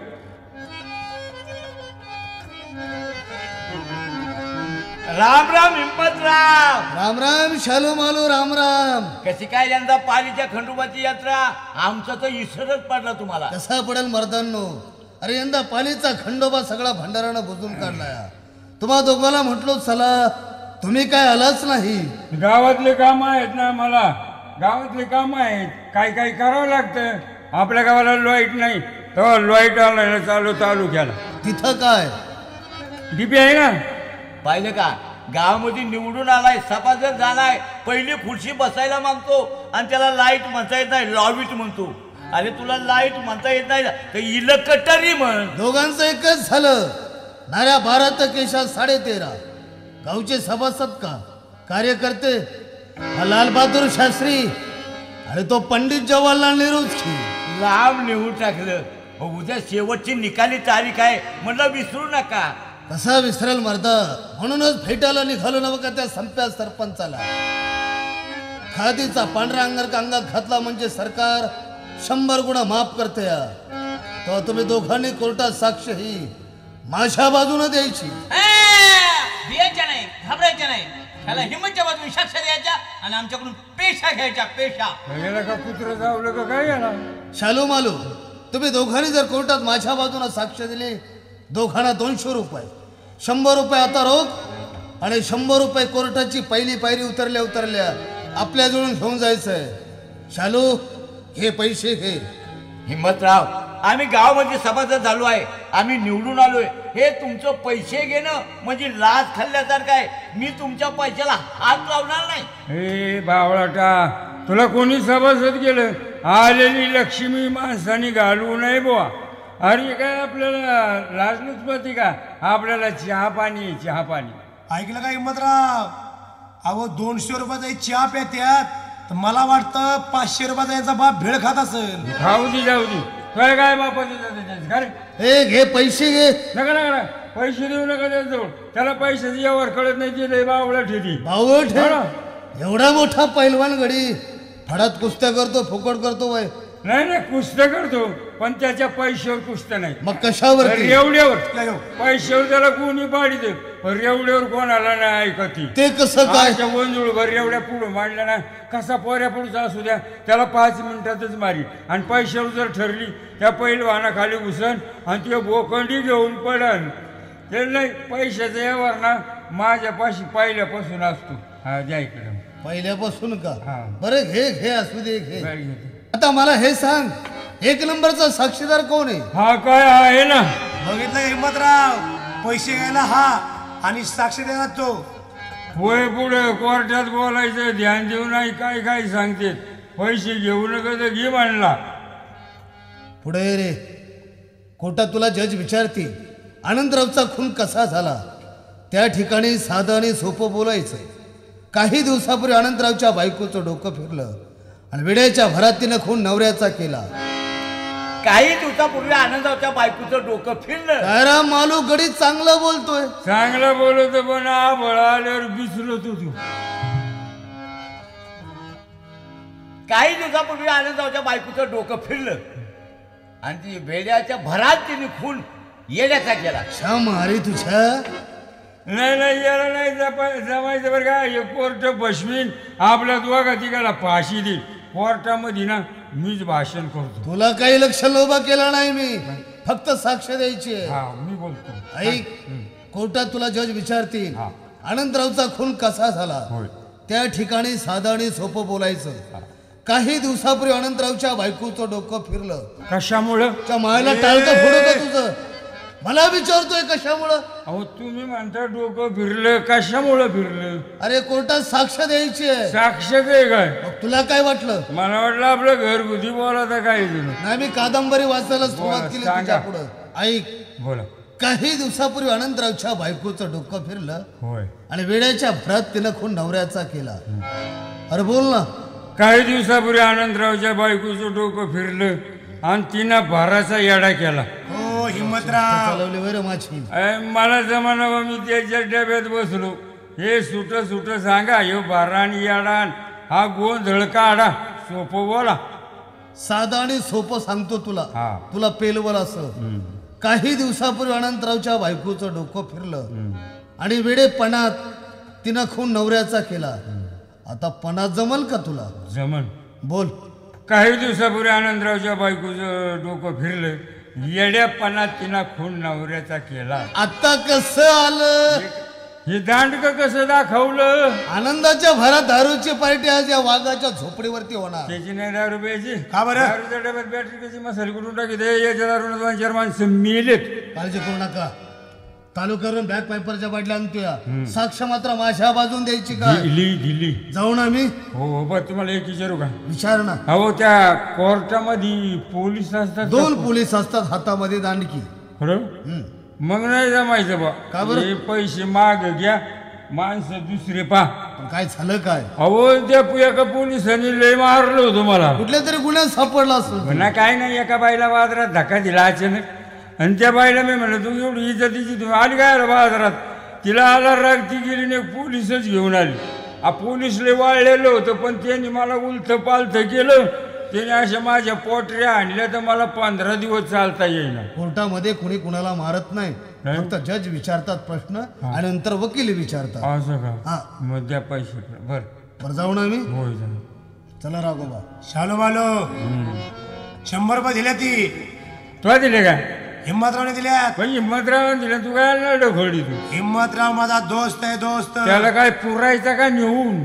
राम राम हिम्मतराव. राम राम शालू मालू राम राम. कशी काय यंदा पालीच्या खंडोबाची यात्रा? आमचा तर इसरच पडला तुम्हाला. कसा पडेल मर्दांनो? अरे यंदा पालीचा खंडोबा सगळा भंडारानं बुजून काढलाय. तुम्हा दोघाला म्हटलो चला, तुम्ही काय आलाच नाही. गावातले काम आहेत ना, मला गावातले काम आहेत. काय काय करावं लागतं. आपल्या गावाला लाईट नाही तर लाईट आणायला चालू केला. तिथं काय डीपी आहे ना. पाहिलं का? गावामध्ये निवडून आलाय, सभासद झालाय, पहिली खुर्ची बसायला मागतो आणि त्याला लाईट म्हणता येत नाही, लॉविट म्हणतो. अरे तुला लाईट म्हणता येत नाही तर इलेक्ट्री म्हण. दोघांचं एकच झालं. नाऱ्या 12 तर केशात 13.5. गावचे सभासद का कार्यकर्ते, हा लालबहादूर शास्त्री आणि तो पंडित जवाहरलाल नेहरूच की. लांब नेऊन टाकलं. उद्या शेवटची निकाली तारीख आहे, म्हटलं विसरू नका. कसा विसरेल मर्दा, म्हणूनच भेटायला निघालो ना बघा त्या संप्या सरपंचाला. खादीचा पांढरा अंगार अंगात घातला म्हणजे सरकार 100 गुणा माफ करते. तेव्हा तुम्ही दोघांनी कोर्टात साक्ष ही माझ्या बाजूने द्यायची. द्यायच्या नाही, घाबरायच्या नाही. त्याला हिंमतच्या बाजूने साक्ष द्यायच्या आणि आमच्याकडून पेशा घ्यायच्या. पेशा गेला का कुत्र जावलं का काय याला? शालू मालू, तुम्ही दोघांनी जर कोर्टात माझ्या बाजूने साक्ष दिली, दोघांना 200 रुपये, 100 रुपये आता रोख आणि 100 रुपये कोर्टाची पहिली पायरी उतरल्या आपल्याजवळून घेऊन जायचंय. शालू, हे पैसे घे. हिम्मतराव, आम्ही गावामध्ये सभासद झालो आहे, आम्ही निवडून आलोय. हे तुमचं पैसे घेणं म्हणजे लाच खाल्ल्यासारखं आहे. मी तुमच्या पैशाला हात लावणार नाही. हे बावळाटा, तुला कोणी सभासद केलं? आलेली लक्ष्मी माणसाने घालवू नये बुवा. अरे काय आपल्याला लाजलुचपती का? आपल्याला चहा पाणी ऐकलं का हिम्मतराव? अहो 200 रुपयाचा चहा प्यात्यात, तर मला वाटतं 500 रुपयाचा याचा बाप भेळ खात असेल. खाऊ दे जाऊ दे. काय काय बापाचं काय? हे घे पैसे घे. नका पैसे देऊ नका त्याजवळ. त्याला पैशाची यावर कळत नाही. ते लय बावळा ठेवी. भाऊ ठेव. एवढा मोठा पैलवान गडी फडात कुस्त्या करतो, फुकट करतो वय. नाही कुस्त्या करतो, पण त्याच्या पैशावर कुस्त्या नाही. मग कशावर? रेवड्यावर. पैशावर त्याला कोणी पाडीत, रेवड्यावर कोणाला नाही ऐकती. ते कसं काय? वंजुळ रेवड्या पुढं मांडल्या ना, कसा पोऱ्या पुढचा असू द्या, त्याला 5 मिनिटातच मारी. आणि पैशावर जर ठरली, त्या पैलवानाखाली घुसन आणि ते बोकंडी घेऊन पडन. ते नाही पैशाचा व्यवहार ना माझ्यापाशी पहिल्यापासून असतो. हा द्या इकडे. पहिल्यापासून का? हा. बरं घे असू दे घे. काय घेतो? आता मला हे सांग, 1 नंबरचा साक्षीदार कोण आहे? हा काय आहे ना? बघितलं का हिम्मतराव? पैसे घ्यायला हा आणि साक्ष द्यायला तो. होय, पुढे कोर्टात बोलायचं ध्यान देऊ नाही. काय सांगते? पैसे घेऊ नका तर घे म्हणला. पुढे रे, कोर्टात तुला जज विचारतील आनंदरावचा खून कसा झाला. त्या ठिकाणी साधं आणि सोपं बोलायचं. काही दिवसापूर्वी आनंदरावच्या बायकोचं डोकं फिरलं आणि वेड्याच्या भरात तिनं खून नवऱ्याचा केला. काही दिवसापूर्वी आनंदाच्या बायकोचं डोकं फिरलं. काय रा मालू, गडी चांगलं बोलतोय. चांगलं बोलत पण आबळ आल्यावर विसरत होतो. काही दिवसापूर्वी आनंदाच्या बायकोचं डोकं फिरलं आणि ती वेड्याच्या भरात तिने खून येण्याचा केला. श्याम अरे तुझ्या नाही याला नाही जमायचं बरं का. हे कोर्ट बसवीन, आपल्या दोघा तिघाला फाशी देईल. कोर्टामध्ये ना मीच भाषण करतो. तुला काही लक्ष लोभा केला नाही मी, फक्त साक्ष द्यायची आहे. हा मी बोलतो. ऐक, कोर्टात तुला जज विचारतील हा. आनंदरावचा खून कसा झाला. होय. त्या ठिकाणी साधं आणि सोपं बोलायचं. काही दिवसापूर्वी आनंदरावच्या बायकोचं डोकं फिरलं. कशामुळं? त्या मायला टाळतं फोडू का तुझं? मला विचारतोय कशामुळं? अहो तुम्ही म्हणता डोकं फिरलं, कशामुळं फिरलं? अरे कोर्टात साक्ष द्यायची आहे. साक्षात आहे काय? मग तुला काय वाटलं? मला वाटलं आपलं घरगुती बोलायचं काय जण. नाही, मी कादंबरी वाचायला सुरुवात केली सांगा. तुझ्या पुढं. ऐक, बोला. काही दिवसापूर्वी आनंदरावच्या बायकोचं डोकं फिरलं होय. आणि वेड्याच्या भरात तिनं खून नवऱ्याचा केला. अरे बोल ना. काही दिवसापूर्वी आनंदरावच्या बायकोचं डोकं फिरलं आणि तिनं भाराचा येडा केला. हो हिम्मतराव, चालवली वैर माझी. मला जमाना मी त्याच्या डब्यात बसलो. हे सुट सांगा, हे भारा आणि येडा हा गोंधळ काढा, सोपं बोला. साधं आणि सोपं सांगतो तुला. हा. तुला पेलवर असं. काही दिवसापूर्वी अनंतरावच्या बायकोचं डोकं फिरलं आणि वेडेपणात तिनं खून नवऱ्याचा केला. आता पणात जमल का तुला? जमन. बोल. काही दिवसापूर्वी आनंदरावच्या बायकोचं डोकं फिरलं, येड्यापणात तिनं खून नवऱ्याचा केला. आता कसं आलं? हे दांडकं कसं दाखवलं? आनंदाच्या भरात दारूची पार्टी आज या वाघाच्या झोपडीवरती होणार. त्याची नाही दारू प्यायची. का बरं? दारूच्या डब्यात बॅटरी कशी मसाले कुठून टाकी याच्या दारून 2-4 माणसं मेलेत. काळजी करू नका. तालुक्यावरून बॅक पायपरच्या बाटल्या आणतोय. साक्ष मात्र माझ्या बाजून द्यायची का? दिली. जाऊ ना मी. हो बरं, तुम्हाला एक विचारू का? विचार ना. अहो त्या कोर्टामध्ये पोलीस असतात. 2 पोलीस असतात, हातामध्ये दांडकी. खरं? मग नाही जमायचं बा. का बरं? हे पैसे माग घ्या, माणसं दुसरे पा. पण काय झालं काय? अहो त्या एका पोलिसांनी लय मारलं होतं मला. कुठल्या तरी गुन्ह्यात सापडला असेल. म्हणा काय नाही, एका बाईला बाजारात धक्का दिला अचानक, आणि त्या बाईला मी म्हणलं तू एवढी इज्जतीची तुम्ही आली काय आला बाजारात, तिला आला राग, ती गेली नाही पोलिसच घेऊन आली. पोलीस लय वाळलेलं होतं, पण त्यांनी मला उलथं पालथं केलं. त्याने अशा माझ्या पोटऱ्या आणल्या तर मला 15 दिवस चालता येईना. कोर्टामध्ये कुणी कुणाला मारत नाही, फक्त जज विचारतात प्रश्न आणि नंतर वकील विचारतात. असं का? हा. मग द्या पैसे. बरं जाऊ ना आम्ही. होय जाऊ. चला राघोबा. शालू बालो 100 रुपये दिल्या ती तुला दिले का? हिम्मतरावने दिल्यात. पण हिम्मतराव दिले, तू काय ना ढोखळली तू. हिम्मतराव माझा दोस्त आहे, दोस्त. त्याला काय पुरायचा का नेऊन?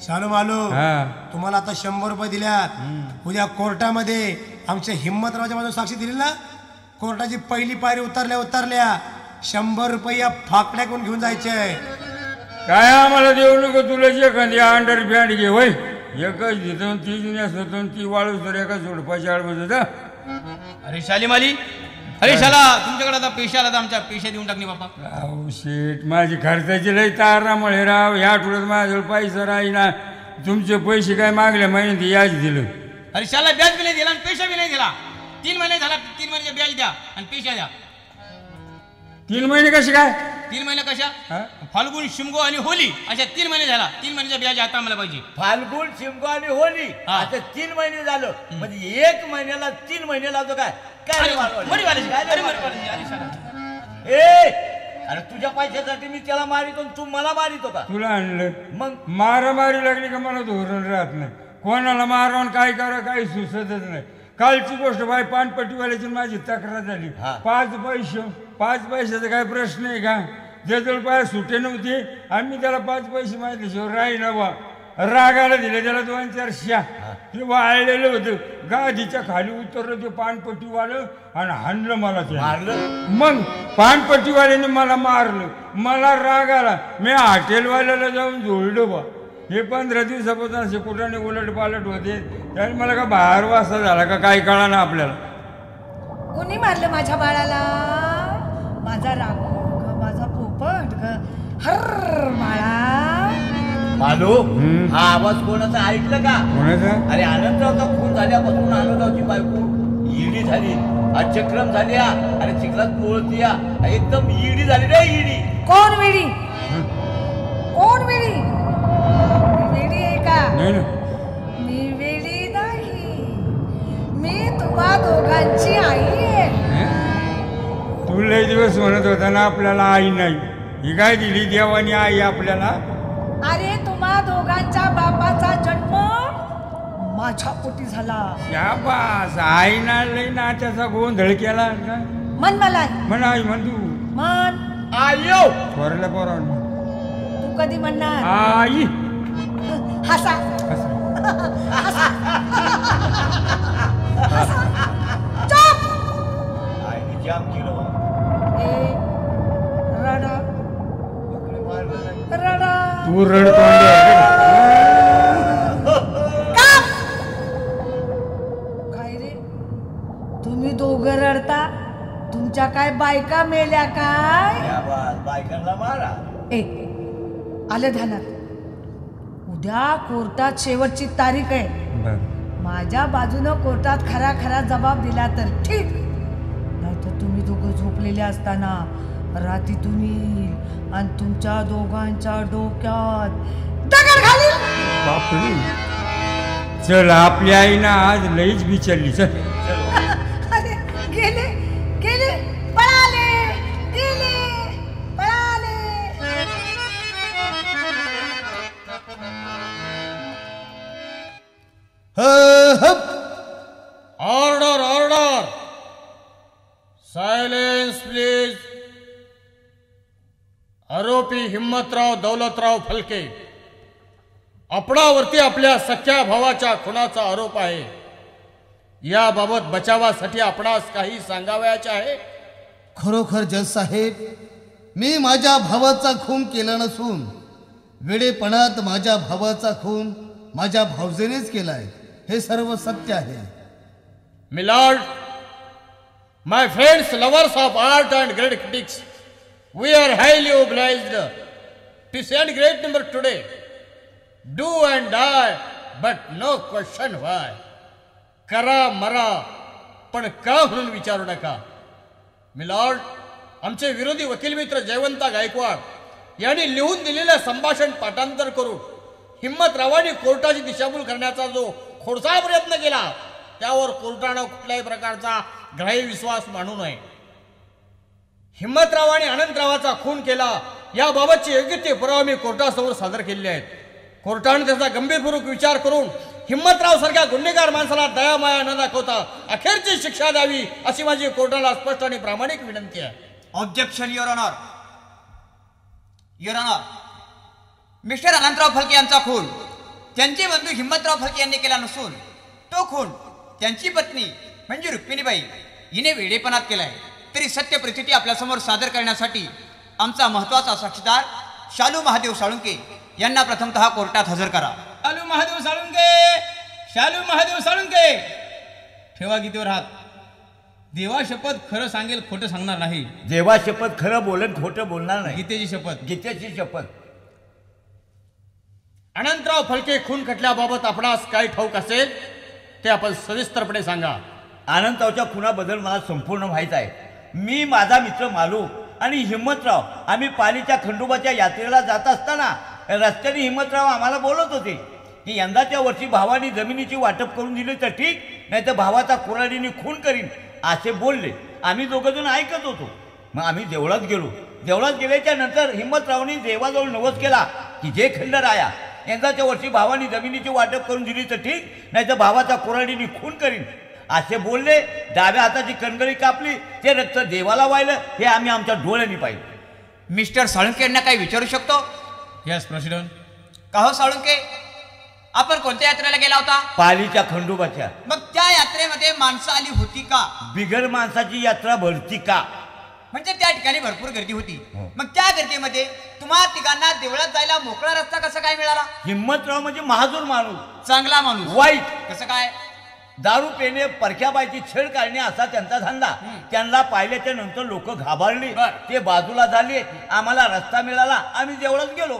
शालू बालो हा. तुम्हाला आता 100 रुपये दिल्यात. उद्या कोर्टामध्ये आमच्या हिम्मतरावच्या बाजूने साक्षी दिली ना, कोर्टाची पहिली पायरी उतरल्या 100 रुपये या फाकड्या कोण घेऊन जायचे. काय आम्हाला देऊ नको, तुला जे एखादी अंडर पॅन्ट घे वय, एकच देतो ती जुन्या स्वतः ती वाळू तर एका जोडपाची आड बसत. अरे शालीमाली, अरे शाला तुमच्याकडे आता पैसे आला तर आमच्या पैसे देऊन टाकणे बापा. राव शेट, माझी खर्चाची लई तारामुळे राव, ह्या आठवड्यात माझ्याजवळ पैसा राहीना. तुमचे पैसे काय मागल्या महिन्यात याच दिलं. अरे शाला ब्याज बी नाही दिला आणि पैसा बी नाही दिला. 3 महिने झाला, 3 महिन्याचे ब्याज द्या आणि पैसे द्या. 3 महिने कसे काय? 3 महिने कशा? हा? फाल्गुन, शिमगो आणि होली अशा 3 महिने झाला. 3 महिन्याच्या ब्याज आता आम्हाला पाहिजे. फाल्गुन, शिमगो आणि होली हा. आता 3 महिने झालं, म्हणजे 1 महिन्याला 3 महिने लावतो काय? काय रे मारवाडी? मरीवाल्याची. काय रे अरे मारवाडी? मरीवाल्याची. अरे शाला. अरे तुझ्या पैशासाठी मी त्याला मारितो आणि तू मला मारितो का? तुला आणलं मग मारामारी लागली का मला धोरण राहत नाही. कोणाला मारवून काय करा काही सुचतच नाही. कालची गोष्ट बाई, पानपट्टीवाल्याची माझी तक्रार झाली. हा. 5 पैशाचा काय प्रश्न आहे का? ज्याजवळ पाय सुटे नव्हते, आम्ही त्याला 5 पैसे मागितल्याशिवाय राही नवा. रागाला दिले त्याला 2-4 शा. ते वाळलेलं होतं, गादीच्या खाली उतरलं ते पानपट्टीवालं आणि हाणलं मला ते. मारलं? मग पानपट्टीवाल्याने मला मारलं, मला राग आला. मी हॉटेलवाल्याला जाऊन जोडलं बा. हे 15 दिवसापासून असे कुठाने उलट पालट होते, त्याने मला का बाहेर वासा झाला का काय कळा ना आपल्याला. कोणी मारलं माझ्या बाळाला? माझा राघव ग, माझा पोपट ग. हर बाळा. मालो, हा आवाज कोणाचा ऐकलं का? कोणाचा? अरे आनंदरावचा खून झाल्यापासून आनंदरावची बायको ईडी झाली, अचक्रम झाली. अरे चिखलात पोळती एकदम ईडी झाली रे, ईडी. कोण वेडी? कोण वेडी? मी वेडी आहे का? नाही ना. मी वेडी नाही, मी तुम्हा दोघांची आई आहे. तू लय दिवस म्हणत होता ना आपल्याला आई नाही. ही काय दिली देवानी आई आपल्याला? अरे तुम्हा दोघांच्या बापाचा जन्म माझ्या पोटी झाला. या बास, आई ना लय ना त्याचा गोंधळ केला का? मन मला म्हण आई म्हण तू. मन आयो पोराला पोरांना तू कधी म्हणणार? आई. हसा असं. चुप. आईने जाम केलं बा. ए, रडा इकडे मारलं नाही. रडा. तू रडतोंडी आहे काय रे, तुम्ही दोघं रडता? तुमच्या काय बायका मेल्या काय? या बात, बायकांना मारा. ए, आलं ध्यानात, उद्या कोर्टात शेवटची तारीख आहे. बरं. माझ्या बाजूनं कोर्टात खरा खरा जबाब दिला तर ठीक, नाहीतर तुम्ही दोघं झोपलेले असताना रात्रीतून येईल आणि तुमच्या दोघांच्या डोक्यात दगड घालील. बापरे. चल, आपली आई ना आज लईच बिचारली. चल. अरे गेले गेले, पळाले गेले, पळाले. Order order, silence please. आरोपी हिम्मतराव दौलतराव फलके, आपणावरती आपल्या सख्या भावाच्या खुनाचा आरोप आहे. याबाबत बचावासाठी आपणास काही सांगावयाचे आहे? खरोखर जज साहेब, मी माझ्या भावाचा खून केला नसून वेडेपणात माझ्या भावाचा खून माझ्या भावजेनेच केलाय, हे सर्व सत्य आहे. My lord, My friends, lovers of art and great critics, we are highly obliged to send great number today. Do and die, but no question why. करा मरा पण का म्हणून विचारू नका. मिलॉर्ड, आमचे विरोधी वकील मित्र जयवंता गायकवाड यांनी लिहून दिलेलं संभाषण पाठांतर करून हिम्मतरावांनी कोर्टाची दिशाभूल करण्याचा जो खोडसाळ प्रयत्न केला त्यावर कोर्टानं कुठल्याही प्रकारचा ग्राह्य विश्वास मानू नये. हिम्मतराव आणि अनंतरावाचा खून केला याबाबतचे योग्य ते पुरावे मी कोर्टासमोर सादर केलेले आहेत. कोर्टाने त्याचा गंभीरपूर्वक विचार करून हिम्मतराव सारख्या गुन्हेगार माणसाला दयामाया न दाखवता अखेरची शिक्षा द्यावी अशी माझी कोर्टाला स्पष्ट आणि प्रामाणिक विनंती आहे. Objection your honour. Your honour, mister Anantrao Phalke यांचा खून त्यांचे बंधू हिम्मतराव फलके यांनी केला नसून तो खून त्यांची पत्नी म्हणजे रुक्मिणीबाई हिने वेडेपणात केलाय. तरी सत्य परिस्थिती आपल्यासमोर सादर करण्यासाठी आमचा महत्वाचा साक्षीदार शालू महादेव साळुंके यांना प्रथमतः कोर्टात हजर करा. शालू महादेव साळुंके, शालू महादेव साळुंके. ठेवा गीतेवर हात. देवा शपथ खरं सांगेल, खोटं सांगणार नाही. देवा शपथ खरं बोलेन, खोटं बोलणार नाही. गीतेची शपथ. गीतेची शपथ. अनंतराव फलके खून खटल्याबाबत आपणास काय ठाऊक असेल ते आपण सविस्तरपणे सांगा. अनंतरावच्या खुनाबद्दल मला संपूर्ण माहीत आहे. मी, माझा मित्र मालू आणि हिम्मतराव आम्ही पालीच्या खंडोबाच्या यात्रेला जात असताना रस्त्याने हिम्मतराव आम्हाला बोलत होते की यंदाच्या वर्षी भावानी जमिनीची वाटप करून दिली तर ठीक, नाही तर भावाचा कुऱ्हाडीने खून करीन असे बोलले. आम्ही दोघंजण ऐकत होतो. मग आम्ही देवळात गेलो. देवळात गेल्याच्या नंतर हिम्मतरावनी देवाजवळ नवस केला की जे खंडराया यंदाच्या वर्षी भावानी जमिनीची वाटप करून दिली तर ठीक, नाही तर भावाचा कुऱ्हाडीने खून करीन असे बोलले. डाव्या हाताची कणगळी कापली, ते रक्त देवाला वाहिलं हे आम्ही आमच्या डोळ्यांनी पाहिलं. मिस्टर साळुंके यांना काही विचारू शकतो? Yes president. का हो साळुंके, आपण कोणत्या यात्रेला गेला होता? पालीच्या खंडोबाच्या. मग त्या यात्रेमध्ये माणसं आली होती का? बिगर माणसाची यात्रा भरती का? म्हणजे त्या ठिकाणी भरपूर गर्दी होती. मग त्या गर्दीमध्ये तुम्हा तिघांना देवळात जायला मोकळा रस्ता कसा काय मिळाला? हिम्मतराव म्हणजे महाजूर माणूस, चांगला माणूस. वाईट कसं काय? दारू पेणे, परक्याबाईची छेड काढणे असा त्यांचा धंदा. त्यांना पाहिल्याच्या नंतर लोक घाबरली, ते बाजूला झाले. आम्हाला रस्ता मिळाला, आम्ही देवळात गेलो.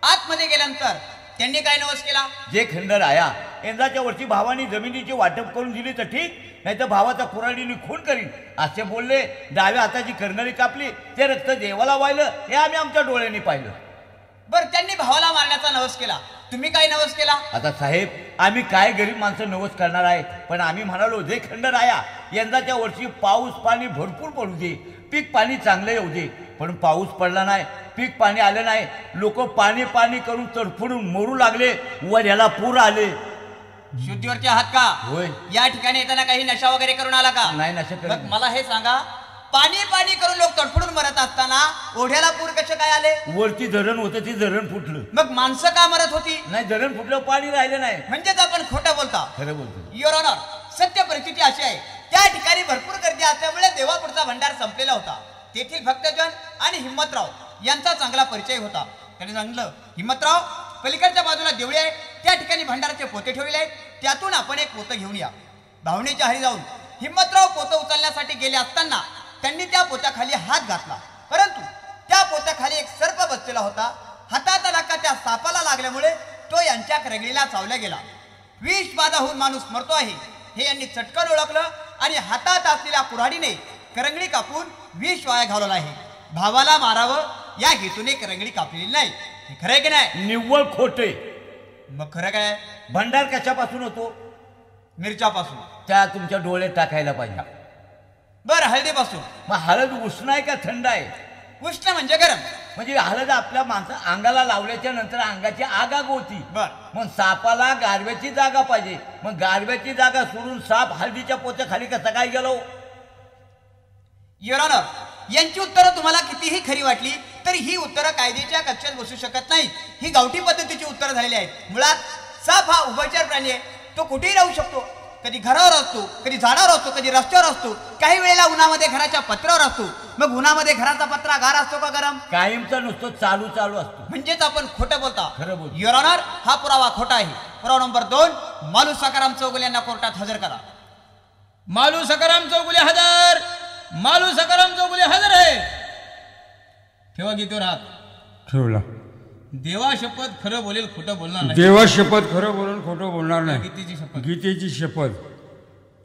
आतमध्ये गेल्यानंतर त्यांनी काय नवस केला? जे खंडराया यंदाच्या वर्षी भावानी जमिनीची वाटप करून दिली तर ठीक, नाही तर भावाचा कुऱ्हाडीने खून करीन असे बोलले. डाव्या हाताची करंगळी कापली, ते रक्त देवाला वाहिलं हे आम्ही आमच्या डोळ्यांनी पाहिलं. बरं, त्यांनी भावाला मारण्याचा नवस केला, तुम्ही काय नवस केला? आता साहेब, आम्ही काय गरीब माणसं नवस करणार आहे, पण आम्ही म्हणालो जे खंडराया यंदाच्या वर्षी पाऊस पाणी भरपूर पडू दे, पीक पाणी चांगलं येऊ दे. पण पाऊस पडला नाही, पीक पाणी आलं नाही, लोक पाणी पाणी करून तडफडून मरू लागले, वर याला पूर आले. शुद्धीवरचे आहात का? होय. या ठिकाणी येताना काही नशा वगैरे करून आला का? नाही, नशा करत नाही. मला हे सांगा, पाणी पाणी करून लोक तडफडून मरत असताना ओढ्याला पूर कसे काय आले? वरती धरण होतं, ते धरण फुटलं. मग माणसं का मरत होती? नाही, धरण फुटलं, पाणी राहिलं नाही. म्हणजेच आपण खोटं बोलता. खरं बोलतो. युअर ऑनर, सत्य परिस्थिती अशी आहे, त्या ठिकाणी भरपूर गर्दी असल्यामुळे देवापुरचा भंडार संपलेला होता. तेथील भक्तजन आणि हिम्मतराव यांचा चांगला परिचय होता. त्यांनी सांगितलं, हिम्मतराव, पलीकडच्या बाजूला देवळी आहे, त्या ठिकाणी भंडाराचे पोते ठेवले आहेत, त्यातून आपण एक पोतं घेऊन या. भावनेच्या हरी जाऊन हिम्मतराव पोतं उचलण्यासाठी गेले असताना त्यांनी त्या पोत्याखाली हात घातला, परंतु त्या पोत्याखाली एक सर्प बसलेला होता. हाताचा धक्का त्या सापाला लागल्यामुळे तो यांच्या करंगळीला चावला गेला. विष बाधा होऊन माणूस मरतो आहे हे यांनी चटकन ओळखलं आणि हातात असलेल्या कुऱ्हाडीने करंगळी कापून विष वाया घालवला आहे. भावाला मारावं या हेतूने करंगळी कापलेली नाही. हे खरंय की नाही? निव्वळ खोटे. मग खरं काय? भंडार कशापासून होतो? मिरच्यापासून. त्या तुमच्या डोळे टाकायला पाहिजे. बरं, हळदीपासून. मग हळद उष्ण आहे का थंड आहे? उष्ण म्हणजे गरम. म्हणजे हळद आपल्या माणसा अंगाला लावल्याच्या नंतर अंगाची आग होती. बर. मग सापाला गारव्याची जागा पाहिजे. मग गारव्याची जागा सोडून साप हळदीच्या पोत्याखाली कसा काय गेलो? युअर ऑनर, यांची उत्तरं तुम्हाला कितीही खरी वाटली तरी ही उत्तरं कायद्याच्या कक्षेत बसू शकत नाही. ही गावठी पद्धतीची उत्तरं झालेली आहेत. मुळात साप हा उभयचर प्राणी आहे. तो कुठेही राहू शकतो. कधी घरावर असतो, कधी झाडावर असतो, कधी रस्त्यावर असतो, काही वेळेला उन्हामध्ये घराच्या पत्र्यावर असतो. मग उन्हामध्ये घराचा पत्रा गार असतो का गरम? कायमचा नुसतो चालू चालू असतो. म्हणजेच आपण खोटं बोलता. खरं बोलतो. युअर ऑनर, हा पुरावा खोटा आहे. पुरावा नंबर 2, मालू सकाराम चौगुले यांना कोर्टात हजर करा. मालू सकाराम चौगुले हजर. मालू सकाराम चौगुले हजर आहे. ठेवा गीतेवर हात. ठेवला. देवा शपथ खरं बोलेल खोटं बोलणार नाही. देवा शपथ खरं बोलून खोटं बोलणार नाही. गीतेची शपथ. गीतेची शपथ.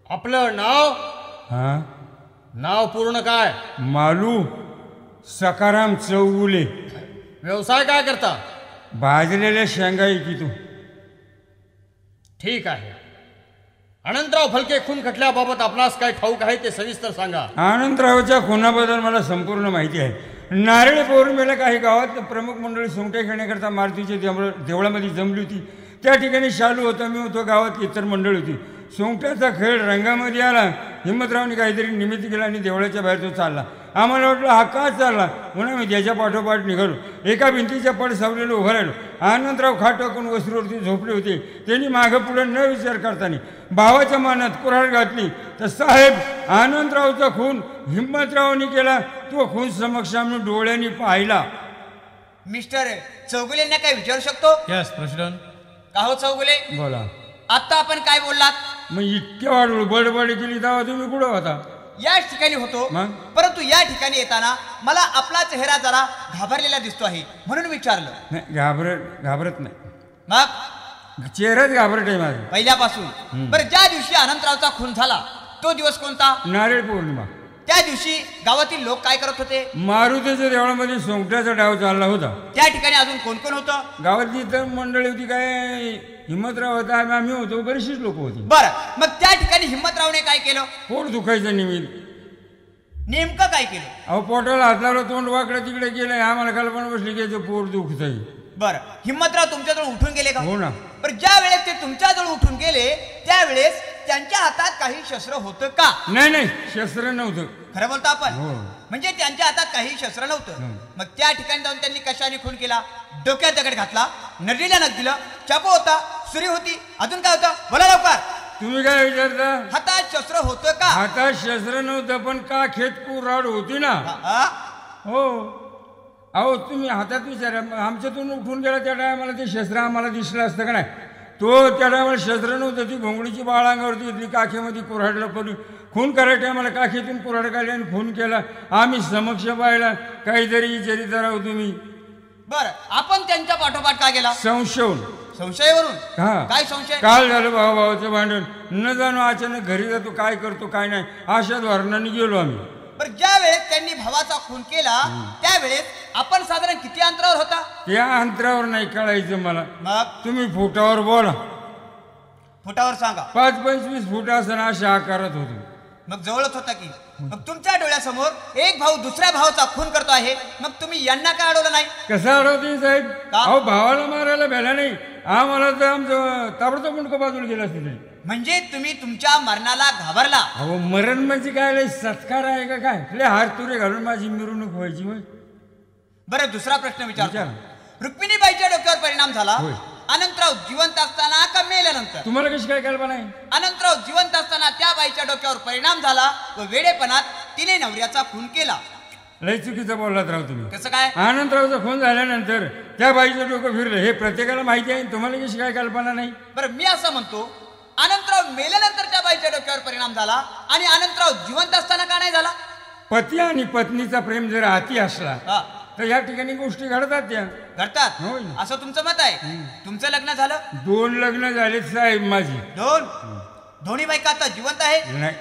आपलं नाव हा नाव पूर्ण काय? मालू सकाराम चौगुले. व्यवसाय काय करता? भाजलेल्या शेंगा की तू. ठीक आहे. अनंतराव फलके खून खटल्याबाबत आपणास काय ठाऊक आहे ते सविस्तर सांगा. आनंदरावच्या खुनाबद्दल मला संपूर्ण माहिती आहे. नारळी पौर्णिमेला काही गावात प्रमुख मंडळी सोंगटे खेळण्याकरता मारुतीच्या देवळामध्ये जमली होती. त्या ठिकाणी शालू होता, मी होतो, गावात इतर मंडळी होती. सोंगट्याचा खेळ रंगामध्ये आला. हिम्मतरावने काहीतरी निमित्त केलं आणि देवळाच्या बाहेर तो चालला. आम्हाला वाटलं हा का चालला म्हणून आम्ही त्याच्या पाठोपाठ निघालो. एका भिंतीच्या पड सावलेलं उभं राहिलो. आनंदराव खाट टाकून वस्त्रोवरती झोपले होते. त्यांनी मागं पुढं न विचार करताना भावाच्या मनात कुऱ्हाड घातली तर साहेब आनंदरावचा खून हिम्मतरावने केला. तो खून समक्ष आम्ही डोळ्यांनी पाहिला. मिस्टर चौगुलेंना काय विचारू शकतो? Yes president. का हो चौगुले, बोला. आता आपण काय बोललात? मग इतक्या वाढवलं बडबड केली तेव्हा तुम्ही कुठं होता? याच ठिकाणी होतो. मग? परंतु या ठिकाणी येताना मला आपला चेहरा जरा घाबरलेला दिसतो आहे म्हणून विचारलं. नाही घाबरत नाही. मग चेहराच घाबरट आहे माझा पहिल्यापासून. बरं, ज्या दिवशी अनंतरावचा खून झाला तो दिवस कोणता? नारळ पौर्णिमा. त्या दिवशी गावातील लोक काय करत होते? मारुतीच्या देवळामध्ये सोंगट्याचा डाव चालला होता. त्या ठिकाणी अजून कोण कोण होतं? गावातली इतर मंडळी होती. काय हिम्मतराव होता, आम्ही होतो, बरीचशीच लोक होती. बरं, मग त्या ठिकाणी हिम्मतरावने काय केलं? पोट दुखायचं निमित्त. नेमकं काय केलं? अहो पोटाला हात लावला, तोंड वाकडं तिकडे गेलंय. आम्हाला कल्पना बसली की याचं पोट दुखतंय. बरं, हिम्मतराव तुमच्याजवळ उठून गेले का? हो ना. बरं, ज्या वेळेस ते तुमच्याजवळ उठून गेले त्यावेळेस त्यांच्या हातात काही शस्त्र होतं का? नाही शस्त्र नव्हतं. खरं बोलतो आपण? हो. म्हणजे त्यांच्या हातात काही शस्त्र नव्हतं. मग त्या ठिकाणी जाऊन त्यांनी कशाने खून केला? डोक्यात दगड घातला, नदीला नख दिलं, चाकू होता, सुरी होती, अजून काय होतं? बोला लवकर. तुम्ही काय विचारता? हातात शस्त्र होतं का? हातात शस्त्र नव्हतं पण का खेत कुऱ्हाड होती ना. हा? हो. अहो तुम्ही हातात विचारा. आमच्यातून उठून गेला त्या टायमाला ते शस्त्र आम्हाला दिसलं असतं का नाही? तो त्या टायमाला शस्त्र नव्हतं. ती घोंगडीची बाळ अंगावरती घेतली, काखेमध्ये कुऱ्हाडला करून खून करायच्या टायमाला काखेतून कुऱ्हाड काढली आणि खून केला. आम्ही समक्ष पाहिला. काहीतरी विचारित राहू तुम्ही. बरं, आपण त्यांच्या पाठोपाठ का गेला? संशयावरून. हा. काय संशय? काल झालं भावाचं भांडण. न जाणू अचानक घरी जातो, काय करतो काय नाही अशा धोरणाने गेलो आम्ही. बरं, ज्या वेळेस त्यांनी भावाचा खून केला त्यावेळेस आपण साधारण किती अंतरावर होता? त्या अंतरावर नाही कळायचं मला. मग तुम्ही फुटावर बोला. फुटावर सांगा. 5-25 फूट असं अशा आकारात होतो. मग जवळच होता की. मग तुमच्या डोळ्यासमोर एक भाऊ दुसऱ्या भावाचा खून करतो आहे, मग तुम्ही यांना काय अडवलं नाही? कसं अडवते साहेब? का? अहो भावाला मारायला भेला नाही आम्हाला तर आमचं ताबडतोब मुंडकं बाजूला गेलं असतं तरी. म्हणजे तुम्ही तुमच्या मरणाला घाबरला? अहो मरण म्हणजे काय लय सत्कार आहे का काय? लय हार तुरे घालून माझी मिरवणूक व्हायची होय. बरं, दुसरा प्रश्न विचारतो. विचारा. रुक्मिणीबाईच्या डोक्यावर परिणाम झाला होय. अनंतराव जिवंत असताना का मेल्यानंतर? तुम्हाला कशी काय कल्पना आहे? अनंतराव जिवंत असताना त्या बाईच्या डोक्यावर परिणाम झाला व वेडेपणात तिने नवऱ्याचा खून केला. लय चुकीचं बोललात राव तुम्ही. कसं काय? आनंदरावचा खून झाल्यानंतर त्या बाईचं डोकं फिरलं हे प्रत्येकाला माहिती आहे. तुम्हाला कशी काय कल्पना नाही? बरं, मी असं म्हणतो अनंतराव मेल्यानंतर त्या बाईच्या डोक्यावर परिणाम झाला आणि अनंतराव जिवंत असताना का नाही झाला? पती आणि पत्नीचा प्रेम जर हाती असला हा, तर या ठिकाणी गोष्टी घडतात त्या. घडतात होय. असं तुमचं मत आहे? तुमचं लग्न झालं? 2 लग्न झाले साहेब माझी. दोन्ही बायका आता जिवंत आहे? नाही,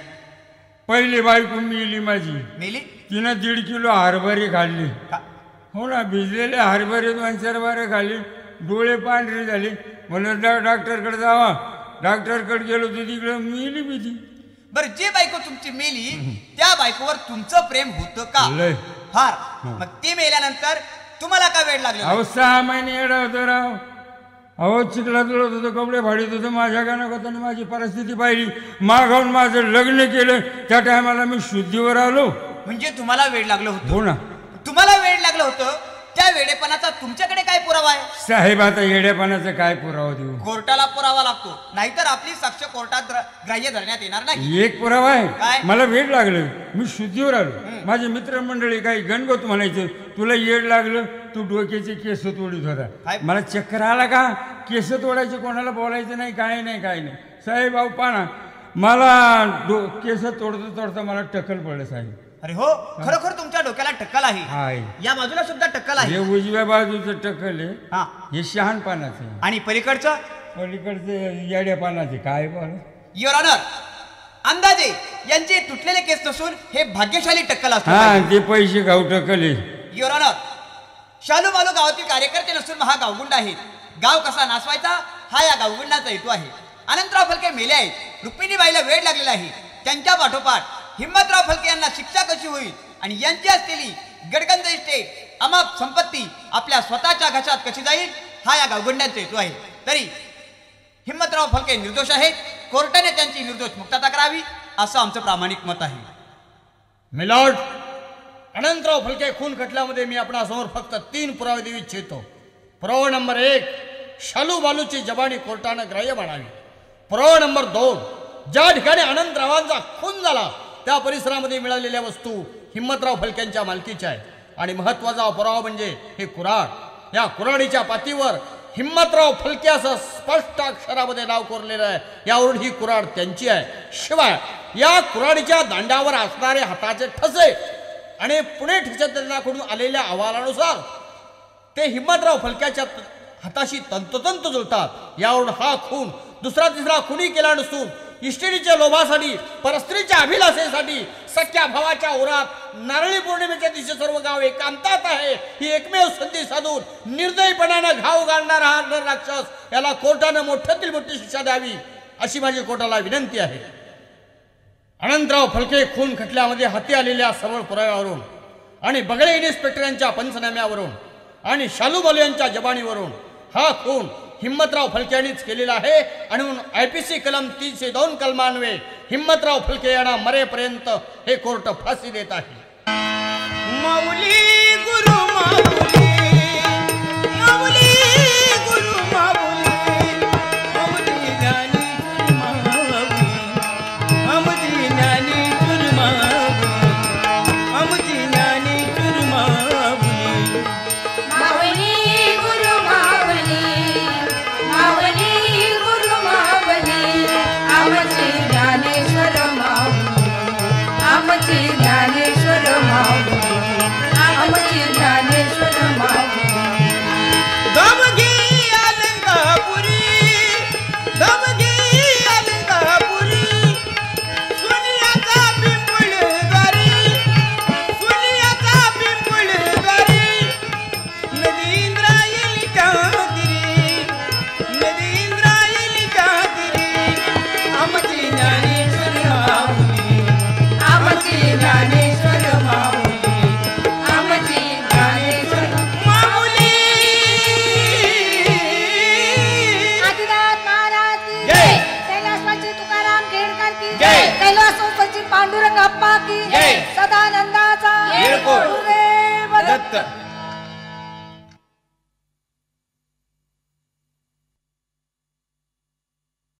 पहिली बायको मेली माझी. मेली? तिनं 1.5 किलो हरभरे खाल्ले. का? हो ना, भिजलेले हरभरे 2-4 बारे खाल्ले. डोळे पांढरे झाले. म्हणून डॉक्टरकडे जावा. डॉक्टरकडे गेलो तर तिकडे मेली भीती. बरं, जी बायको तुमची मेली त्या बायकोवर तुमचं प्रेम होतं का? लय. फार. मग ती मेल्यानंतर तुम्हाला का वेळ लागला? अहो 6 महिने येडा होतो राव. अहो चिखलात उडत होतो, कपडे फाडीत होतो. माझ्या गाणं माझी परिस्थिती पाहिली. मागावून माझं लग्न केलं. त्या टायमाला मी शुद्धीवर आलो. म्हणजे तुम्हाला वेळ लागलं होतं? हो ना. तुम्हाला वेळ लागलं होतं त्या वेडेपणाचा तुमच्याकडे काय पुरावा आहे? साहेब आता येड्यापणाचा काय पुरावा देऊ? कोर्टाला पुरावा लागतो, नाहीतर आपली साक्ष कोर्टात ग्राह्य धरण्यात येणार नाही. एक पुरावा काय? आहे. मला वेड लागलं, मी शुद्धीवर आलो. माझे मित्रमंडळी काही गणगोत म्हणायचे, तुला येड लागलं, तू डोक्याचे केस तोडीत होता. काय? मला चक्कर आला का? केस तोडायचे, कोणाला बोलायचं नाही, काय नाही काय नाही. साहेब अहो पाना, मला केस तोडता तोडता मला टक्कल पडलं साहेब. अरे हो, खरोखर तुमच्या डोक्याला टक्कल आहे. आहे. या बाजूला सुद्धा टक्कल हे आहे. उजव्या बाजूचं टक्कल आहे, हा, हे शहाणपानाचं आहे. आणि पलीकडचं पलीकडचे येड्या पानाचे काय बोल. युअर ऑनर, अंदाजे यांचे तुटलेले केस नसून हे भाग्यशाली टक्कल हा असतो. ते पैसे गाव टक्कल आहे. युअर ऑनर, शालू मालू गावातील कार्यकर्ते नसून हा गावगुंड आहेत. गाव कसा नाचवायचा हा या गावगुंडाचा हेतू आहे. अनंतराव फलके मेले आहेत. रुक्मिणीबाईला वेळ लागलेला आहे. त्यांच्या पाठोपाठ हिम्मतराव फलके यांना शिक्षा कशी होईल आणि यांची असलेली गडगंज इस्टेट अमाप संपत्ती आपल्या स्वतःच्या घशात कशी जाईल हा या गावगुंडांचा हेतू आहे. तरी हिम्मतराव फलके निर्दोष आहेत. कोर्टाने त्यांची निर्दोष मुक्तता करावी असं आमचं प्रामाणिक मत आहे. मिलॉर्ड, अनंतराव फलके खून खटल्यामध्ये मी आपणासमोर फक्त 3 पुरावे देऊ इच्छितो. पुरावा नंबर 1, शालू बालूची जबानी कोर्टानं ग्राह्य मानावी. पुरावा नंबर 2, ज्या ठिकाणी अनंतरावांचा खून झाला त्या परिसरामध्ये मिळालेल्या वस्तू हिम्मतराव फलक्यांच्या मालकीच्या आहे. आणि महत्वाचा पुरावा म्हणजे हे कुऱ्हाड. या कुऱ्हाडीच्या पातीवर हिम्मतराव फलके असं स्पष्ट अक्षरामध्ये नाव कोरलेलं आहे. यावरून ही कुऱ्हाड त्यांची आहे. शिवाय या कुऱ्हाडीच्या दांड्यावर असणारे हाताचे ठसे आणि पुणे ठेकेदाराकडून आलेल्या अहवालानुसार ते हिम्मतराव फलक्याच्या हाताशी तंतोतंत जुळतात. यावरून हा खून दुसरा तिसरा खुनी केला नसून इष्टिनीच्या लोभासाठी, परस्त्रीच्या अभिलाषेसाठी, सख्या भावाच्या ओरात नारळी पौर्णिमेच्या दिवशी सर्व गाव एकांतात आहे. ही एकमेव संधी साधून निर्दयीपणानं घाव घालणारा हा नर राक्षस याला कोर्टानं मोठ्यातील मोठी शिक्षा द्यावी अशी माझी कोर्टाला विनंती आहे. अनंतराव फलके खून खटल्यामध्ये हाती आलेल्या सबळ पुराव्यावरून आणि बगळे इन्स्पेक्टर यांच्या पंचनाम्यावरून आणि शालू बालू यांच्या जबानीवरून हा खून हिम्मतराव फलके यांनीच केलेला आहे. आणि म्हणून IPC कलम 302 कलमान्वये हिम्मतराव फलके यांना मरेपर्यंत हे कोर्ट फाशी देत आहे. माऊली गुरु माऊली, माऊली गुरु माऊली, आमची ज्ञानी माऊली, आमची ज्ञानी माऊली, आमची ज्ञानी माऊली. माऊली गुरु माऊली, माऊली गुरु माऊली, आमची ज्ञानेश्वर माऊली, आमची ज्ञानेश्वर माऊली, आमची ज्ञानेश्वर माऊली. दमगी अलंकापुरी, दमगी अलंकापुरी, सुनियाचा पिंपळगारी, सुनियाचा पिंपळगारी, नदींद्रायलीच्या गिरी, नदींद्रायलीच्या गिरी, आमची ज्ञानेश्वर माऊली, आमची ज्ञानेश्वर माऊली, आमची ज्ञानेश्वर माऊली. आदिनाथ महाराज की जय. कैलासवासी तुकाराम खेडकर की जय. कैलासोपची पांडुरंग अप्पा की जय. सदानंदाचा येळकोट. गुरुदेव दत्त. दत्त.